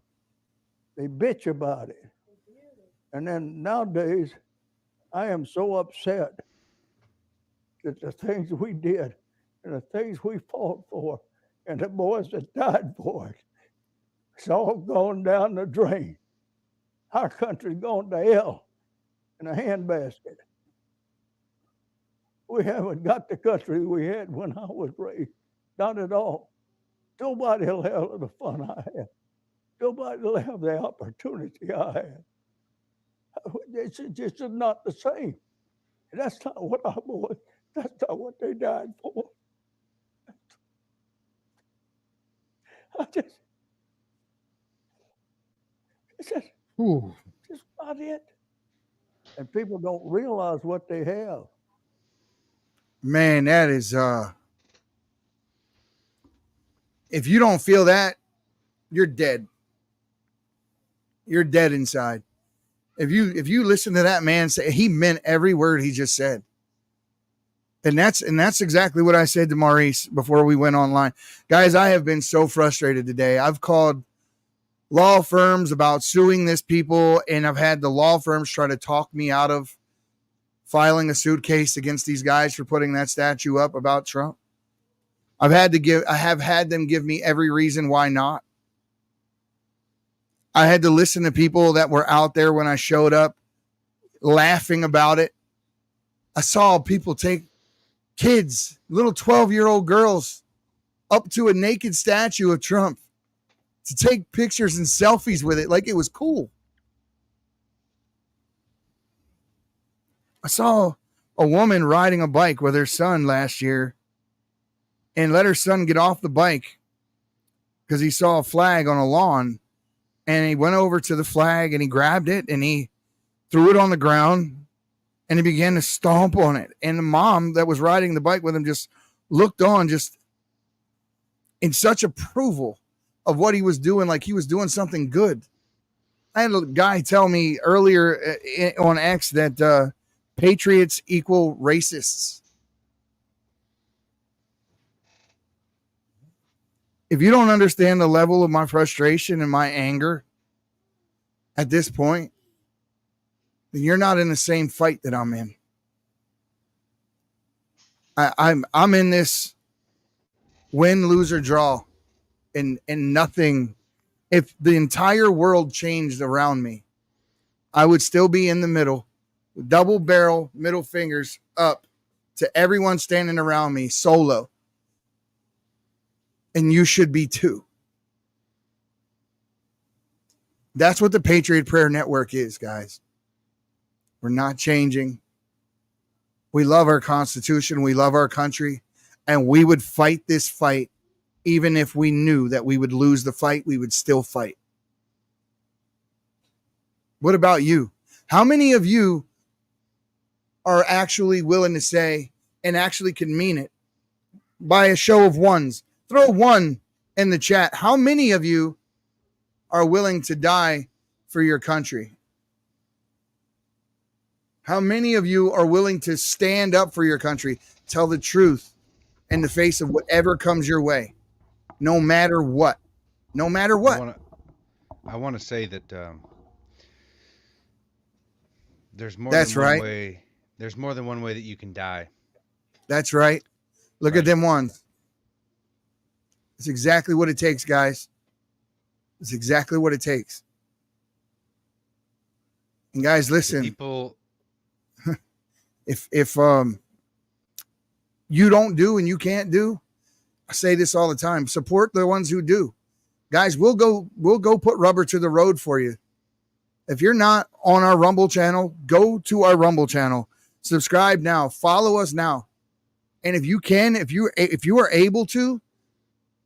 They bitch about it. And then nowadays, I am so upset that the things we did and the things we fought for and the boys that died for it, it's all gone down the drain. Our country's gone to hell in a handbasket. We haven't got the country we had when I was raised. Not at all. Nobody will have the fun I had. Nobody will have the opportunity I had. It's just not the same. That's not what our boys, that's not what they died for. It's just not it. And people don't realize what they have. Man, that is if you don't feel that, you're dead. You're dead inside. If you listen to that man say, he meant every word he just said. And that's exactly what I said to Maurice before we went online. Guys, I have been so frustrated today. I've called law firms about suing this people, and I've had the law firms try to talk me out of filing a suit case against these guys for putting that statue up about Trump. I have had them give me every reason why not. I had to listen to people that were out there when I showed up laughing about it. I saw people take kids, little 12-year-old girls, up to a naked statue of Trump to take pictures and selfies with it like it was cool. I saw a woman riding a bike with her son last year and let her son get off the bike because he saw a flag on a lawn, and he went over to the flag and he grabbed it and he threw it on the ground and he began to stomp on it. And the mom that was riding the bike with him just looked on, just in such approval of what he was doing, like he was doing something good. I had a guy tell me earlier on X that patriots equal racists. If you don't understand the level of my frustration and my anger at this point, then you're not in the same fight that I'm in. I'm in this win, lose, or draw, and nothing. If the entire world changed around me, I would still be in the middle, double barrel, middle fingers up to everyone standing around me, solo. And you should be too. That's what the Patriot Prayer Network is, guys. We're not changing. We love our Constitution. We love our country. And we would fight this fight even if we knew that we would lose the fight, we would still fight. What about you? How many of you are actually willing to say and actually can mean it by a show of ones? Throw one in the chat. How many of you are willing to die for your country? How many of you are willing to stand up for your country, tell the truth in the face of whatever comes your way, no matter what? No matter what. I want to say that there's more That's than one right. way. There's more than one way that you can die. That's right. Look Right. at them ones. It's exactly what it takes, guys. It's exactly what it takes. And guys, listen. People, If you don't do and you can't do, I say this all the time, support the ones who do. Guys, we'll go put rubber to the road for you. If you're not on our Rumble channel, go to our Rumble channel. Subscribe now. Follow us now. And if you can, if you are able to,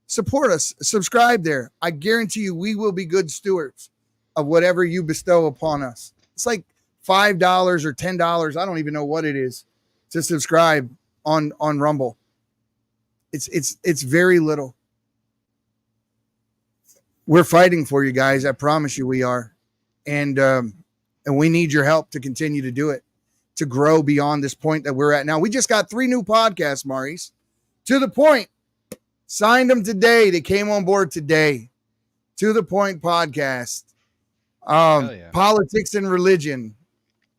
support us. Subscribe there. I guarantee you we will be good stewards of whatever you bestow upon us. It's like $5 or $10. I don't even know what it is to subscribe on Rumble. It's very little. We're fighting for you guys. I promise you we are. And we need your help to continue to do it, to grow beyond this point that we're at now. We just got 3 new podcasts, Maurice. To the Point. Signed them today. They came on board today. To the Point podcast. yeah. Politics and religion.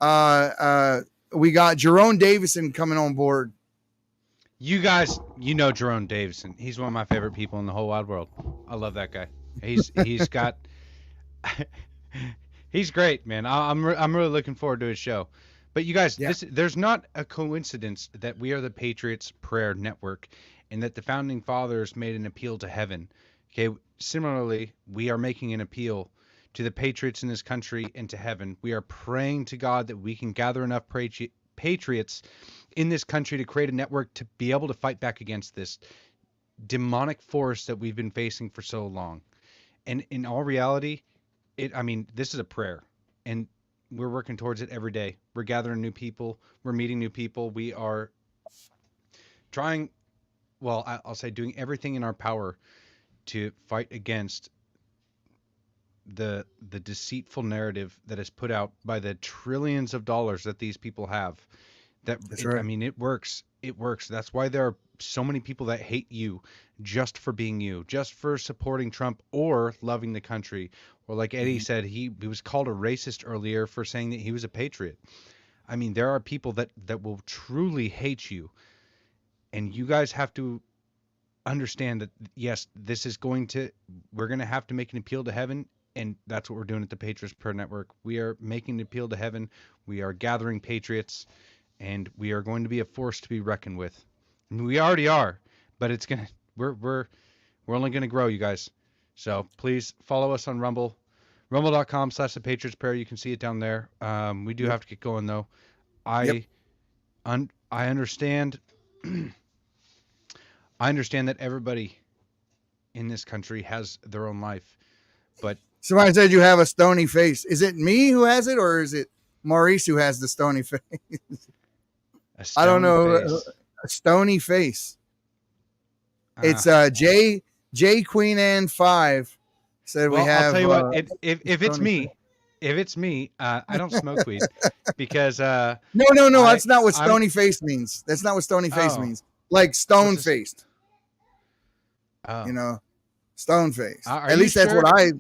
We got Jerome Davison coming on board. you guys, you know Jerome Davison. He's one of my favorite people in the whole wide world. I love that guy. He's got he's great, man. I'm really looking forward to his show. But you guys, there's not a coincidence that we are the Patriots Prayer Network and that the founding fathers made an appeal to heaven. Okay, similarly, we are making an appeal to the patriots in this country and to heaven. We are praying to God that we can gather enough patriots in this country to create a network to be able to fight back against this demonic force that we've been facing for so long. And in all reality, this is a prayer, and we're working towards it every day. We're gathering new people. We're meeting new people. We are trying, I'll say doing everything in our power to fight against the deceitful narrative that is put out by the trillions of dollars that these people have. That's right. It works. It works. That's why there are so many people that hate you just for being you, just for supporting Trump or loving the country. Or like Eddie said, he was called a racist earlier for saying that he was a patriot. There are people that will truly hate you. And you guys have to understand that, yes, we're going to have to make an appeal to heaven. And that's what we're doing at the Patriots Prayer Network. We are making an appeal to heaven. We are gathering patriots, and we are going to be a force to be reckoned with. We already are, but we're only going to grow, you guys. So please follow us on Rumble, rumble.com/the Patriots Prayer. You can see it down there. We do have to get going though. I understand. I understand that everybody in this country has their own life, but somebody said you have a stony face. Is it me who has it, or is it Maurice who has the stony face? I don't know. A stony face. It's J Queen Anne 5 said we have. I'll tell you what. If it's me, I don't smoke weed because. No. That's not what stony face means. That's not what stony face means. Like stone faced. Oh. Stone faced. At least that's what I.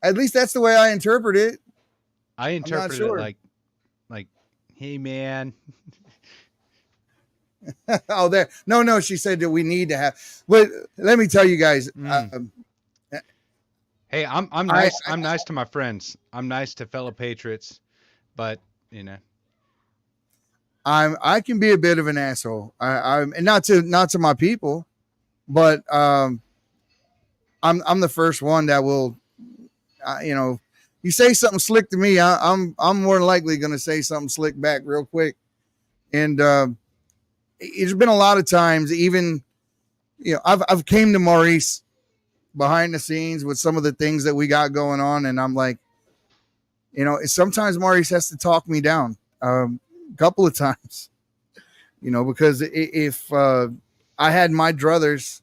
At least that's the way I interpret it. I interpret it like, hey man. Oh, there. No. She said that we need to have. But let me tell you guys. Hey, I'm nice. I'm nice to my friends. I'm nice to fellow patriots, but I can be a bit of an asshole. I'm not to my people, but I'm the first one that will. You say something slick to me, I'm more than likely going to say something slick back real quick. And it's been a lot of times, even I've came to Maurice behind the scenes with some of the things that we got going on, and I'm like, sometimes Maurice has to talk me down a couple of times, because if I had my druthers,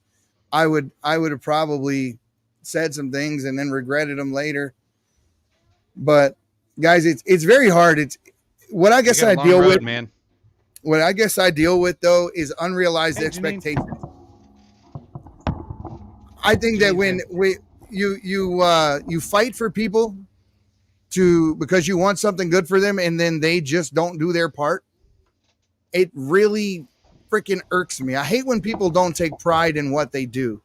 I would have probably said some things and then regretted them later. But guys, it's very hard. It's what I guess I deal with, man. What I guess I deal with though is unrealized expectations. I think that when you fight for people because you want something good for them and then they just don't do their part, it really freaking irks me. I hate when people don't take pride in what they do.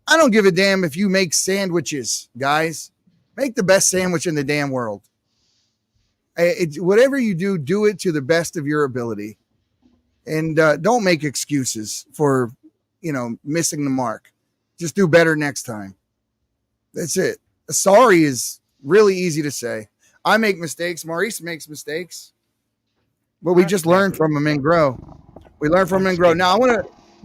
I don't give a damn if you make sandwiches, guys. Make the best sandwich in the damn world. Whatever you do, do it to the best of your ability. And don't make excuses for, missing the mark. Just do better next time. That's it. Sorry is really easy to say. I make mistakes. Maurice makes mistakes. But we just learn from them and grow. We learn from them and grow. Now,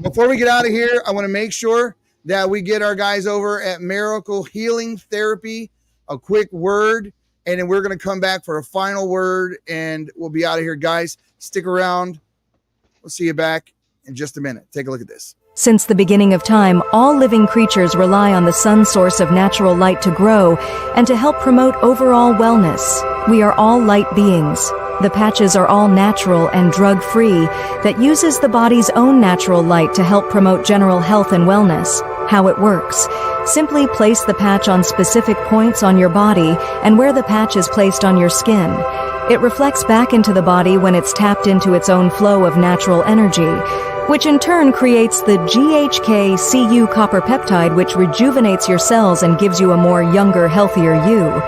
before we get out of here, I want to make sure that we get our guys over at Miracle Healing Therapy a quick word, and then we're going to come back for a final word, and we'll be out of here. Guys, stick around. We'll see you back in just a minute. Take a look at this. Since the beginning of time, all living creatures rely on the sun source of natural light to grow and to help promote overall wellness. We are all light beings. The patches are all natural and drug-free that uses the body's own natural light to help promote general health and wellness. How it works. Simply place the patch on specific points on your body and where the patch is placed on your skin. It reflects back into the body when it's tapped into its own flow of natural energy, which in turn creates the GHK-Cu copper peptide, which rejuvenates your cells and gives you a more younger, healthier you.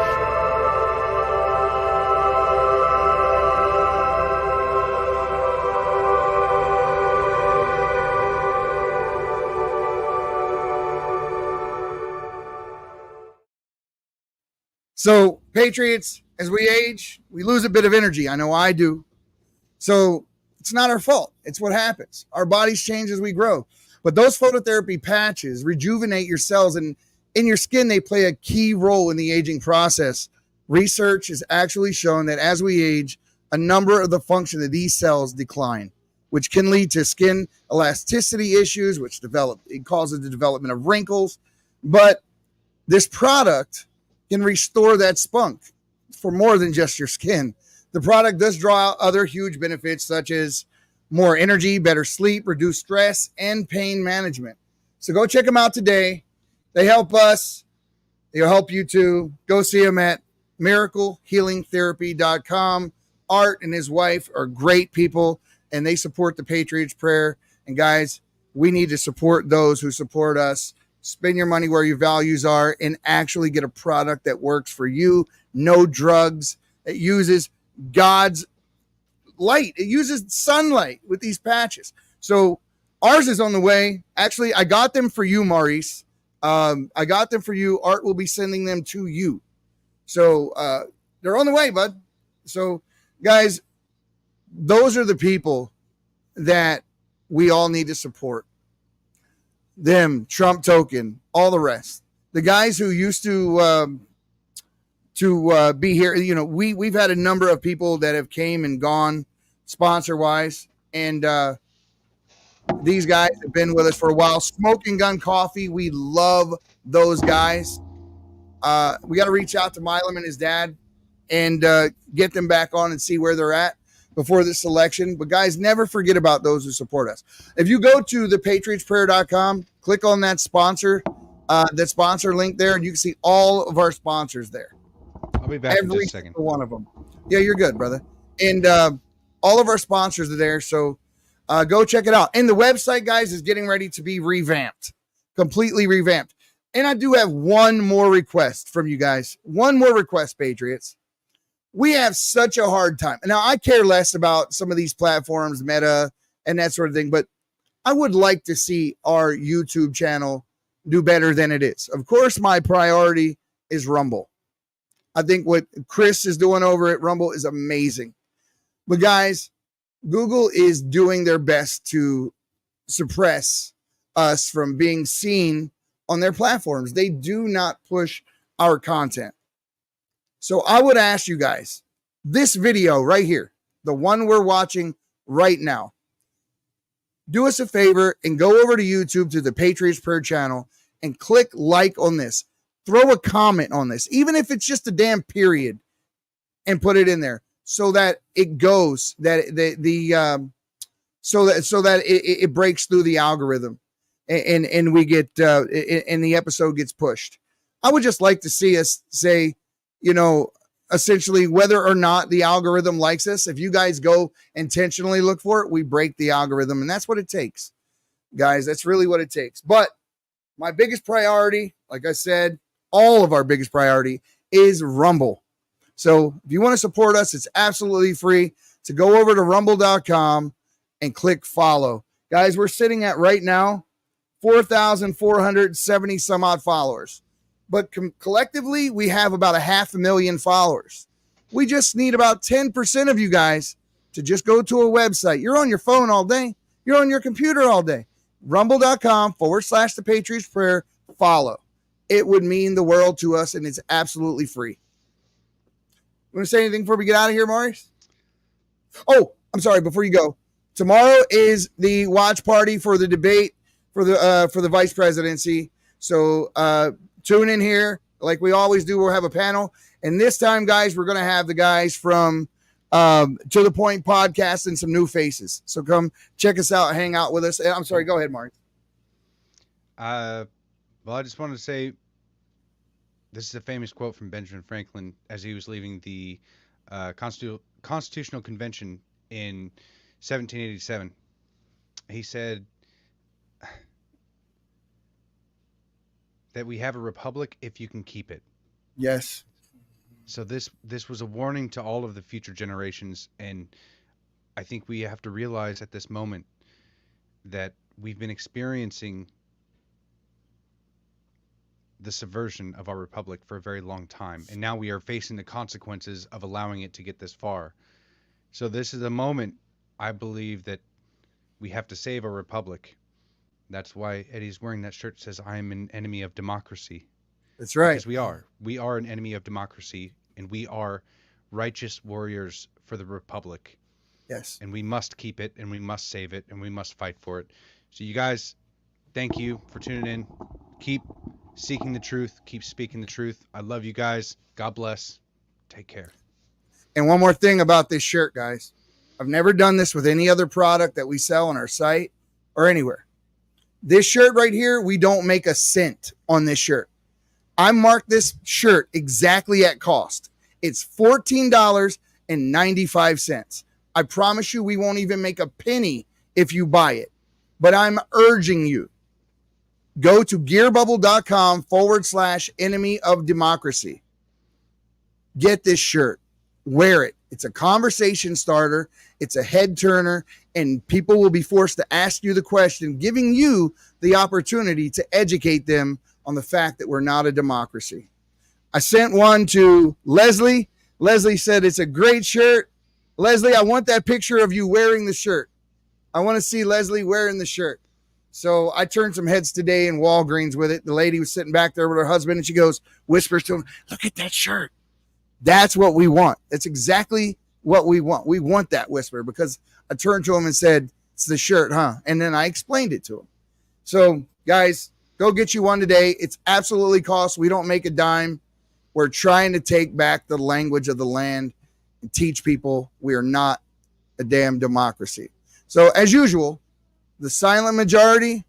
So, Patriots, as we age, we lose a bit of energy. I know I do. So, it's not our fault. It's what happens. Our bodies change as we grow. But those phototherapy patches rejuvenate your cells, and in your skin, they play a key role in the aging process. Research has actually shown that as we age, a number of the function of these cells decline, which can lead to skin elasticity issues, it causes the development of wrinkles. But this product can restore that spunk for more than just your skin. The product does draw out other huge benefits such as more energy, better sleep, reduced stress, and pain management. So go check them out today. They help us. They'll help you too. Go see them at miraclehealingtherapy.com. Art and his wife are great people, and they support the Patriots prayer. And guys, we need to support those who support us. Spend your money where your values are and actually get a product that works for you. No drugs. It uses God's light. It uses sunlight with these patches. So ours is on the way. Actually, I got them for you, Maurice. I got them for you. Art will be sending them to you. So they're on the way, bud. So guys, those are the people that we all need to support. Them, Trump Token, all the rest. The guys who used to be here, we've had a number of people that have came and gone sponsor wise, and these guys have been with us for a while. Smoking Gun Coffee, we love those guys. We got to reach out to Milam and his dad and get them back on and see where they're at before this election. But guys, never forget about those who support us. If you go to thepatriotsprayer.com, click on that sponsor link there, and you can see all of our sponsors there. I'll be back in just a second. Every one of them. Yeah, you're good, brother. And all of our sponsors are there, so go check it out. And the website, guys, is getting ready to be revamped, completely revamped. And I do have one more request from you guys. One more request, Patriots. We have such a hard time. Now, I care less about some of these platforms, Meta, and that sort of thing, but I would like to see our YouTube channel do better than it is. Of course, my priority is Rumble. I think what Chris is doing over at Rumble is amazing. But guys, Google is doing their best to suppress us from being seen on their platforms. They do not push our content. So I would ask you guys, this video right here, the one we're watching right now, do us a favor and go over to YouTube to the Patriots Prayer channel and click like on this. Throw a comment on this, even if it's just a damn period, and put it in there so that it goes, that so that it breaks through the algorithm and we get and the episode gets pushed. I would just like to see us say, essentially whether or not the algorithm likes us. If you guys go intentionally look for it, we break the algorithm, and that's what it takes, guys. That's really what it takes. But my biggest priority, like I said, all of our biggest priority is Rumble. So if you want to support us, it's absolutely free to go over to rumble.com and click follow. Guys, we're sitting at right now 4,470 some odd followers. But collectively, we have about 500,000 followers. We just need about 10% of you guys to just go to a website. You're on your phone all day. You're on your computer all day. Rumble.com/the Patriots Prayer. Follow. It would mean the world to us, and it's absolutely free. Want to say anything before we get out of here, Maurice? Oh, I'm sorry. Before you go, tomorrow is the watch party for the debate for the vice presidency. So tune in here like we always do. We'll have a panel, and this time, guys, we're going to have the guys from To the Point podcast and some new faces. So come check us out, hang out with us. I'm sorry. Go ahead, Mark. Well, I just wanted to say this is a famous quote from Benjamin Franklin as he was leaving the Constitutional Convention in 1787. He said that we have a republic if you can keep it. Yes. So this was a warning to all of the future generations, and I think we have to realize at this moment that we've been experiencing the subversion of our republic for a very long time, and now we are facing the consequences of allowing it to get this far. So this is a moment, I believe, that we have to save our republic. That's why Eddie's wearing that shirt that says, "I am an enemy of democracy." That's right. Because we are. We are an enemy of democracy, and we are righteous warriors for the republic. Yes. And we must keep it, and we must save it, and we must fight for it. So you guys, thank you for tuning in. Keep seeking the truth. Keep speaking the truth. I love you guys. God bless. Take care. And one more thing about this shirt, guys. I've never done this with any other product that we sell on our site or anywhere. This shirt right here, we don't make a cent on this shirt. I marked this shirt exactly at cost. It's $14.95. I promise you we won't even make a penny if you buy it. But I'm urging you, go to gearbubble.com/enemy of democracy. Get this shirt. Wear it. It's a conversation starter. It's a head turner, and people will be forced to ask you the question, giving you the opportunity to educate them on the fact that we're not a democracy. I sent one to Leslie. Leslie said, "It's a great shirt." Leslie, I want that picture of you wearing the shirt. I want to see Leslie wearing the shirt. So I turned some heads today in Walgreens with it. The lady was sitting back there with her husband, and she goes, whispers to him, "Look at that shirt." That's what we want. That's exactly what we want. We want that whisper, because I turned to him and said, "It's the shirt, huh?" And then I explained it to him. So, guys, go get you one today. It's absolutely cost. We don't make a dime. We're trying to take back the language of the land and teach people we are not a damn democracy. So, as usual, the silent majority,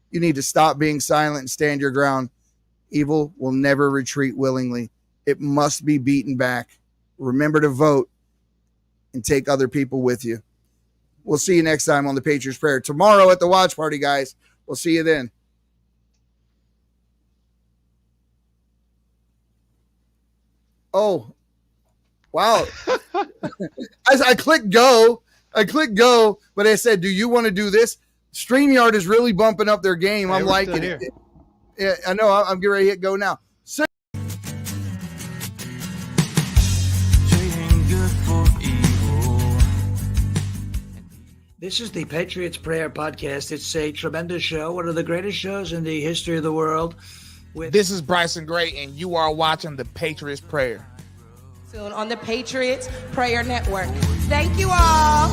you need to stop being silent and stand your ground. Evil will never retreat willingly. It must be beaten back. Remember to vote and take other people with you. We'll see you next time on the Patriots Prayer. Tomorrow at the watch party, guys. We'll see you then. Oh, wow. I clicked go. But I said, "Do you want to do this?" StreamYard is really bumping up their game. Hey, I'm liking it. Yeah, I know. I'm getting ready to hit go now. So This is the Patriots Prayer Podcast. It's a tremendous show, one of the greatest shows in the history of the world. This is Bryson Gray, and you are watching the Patriots Prayer. Soon on the Patriots Prayer Network. Thank you all.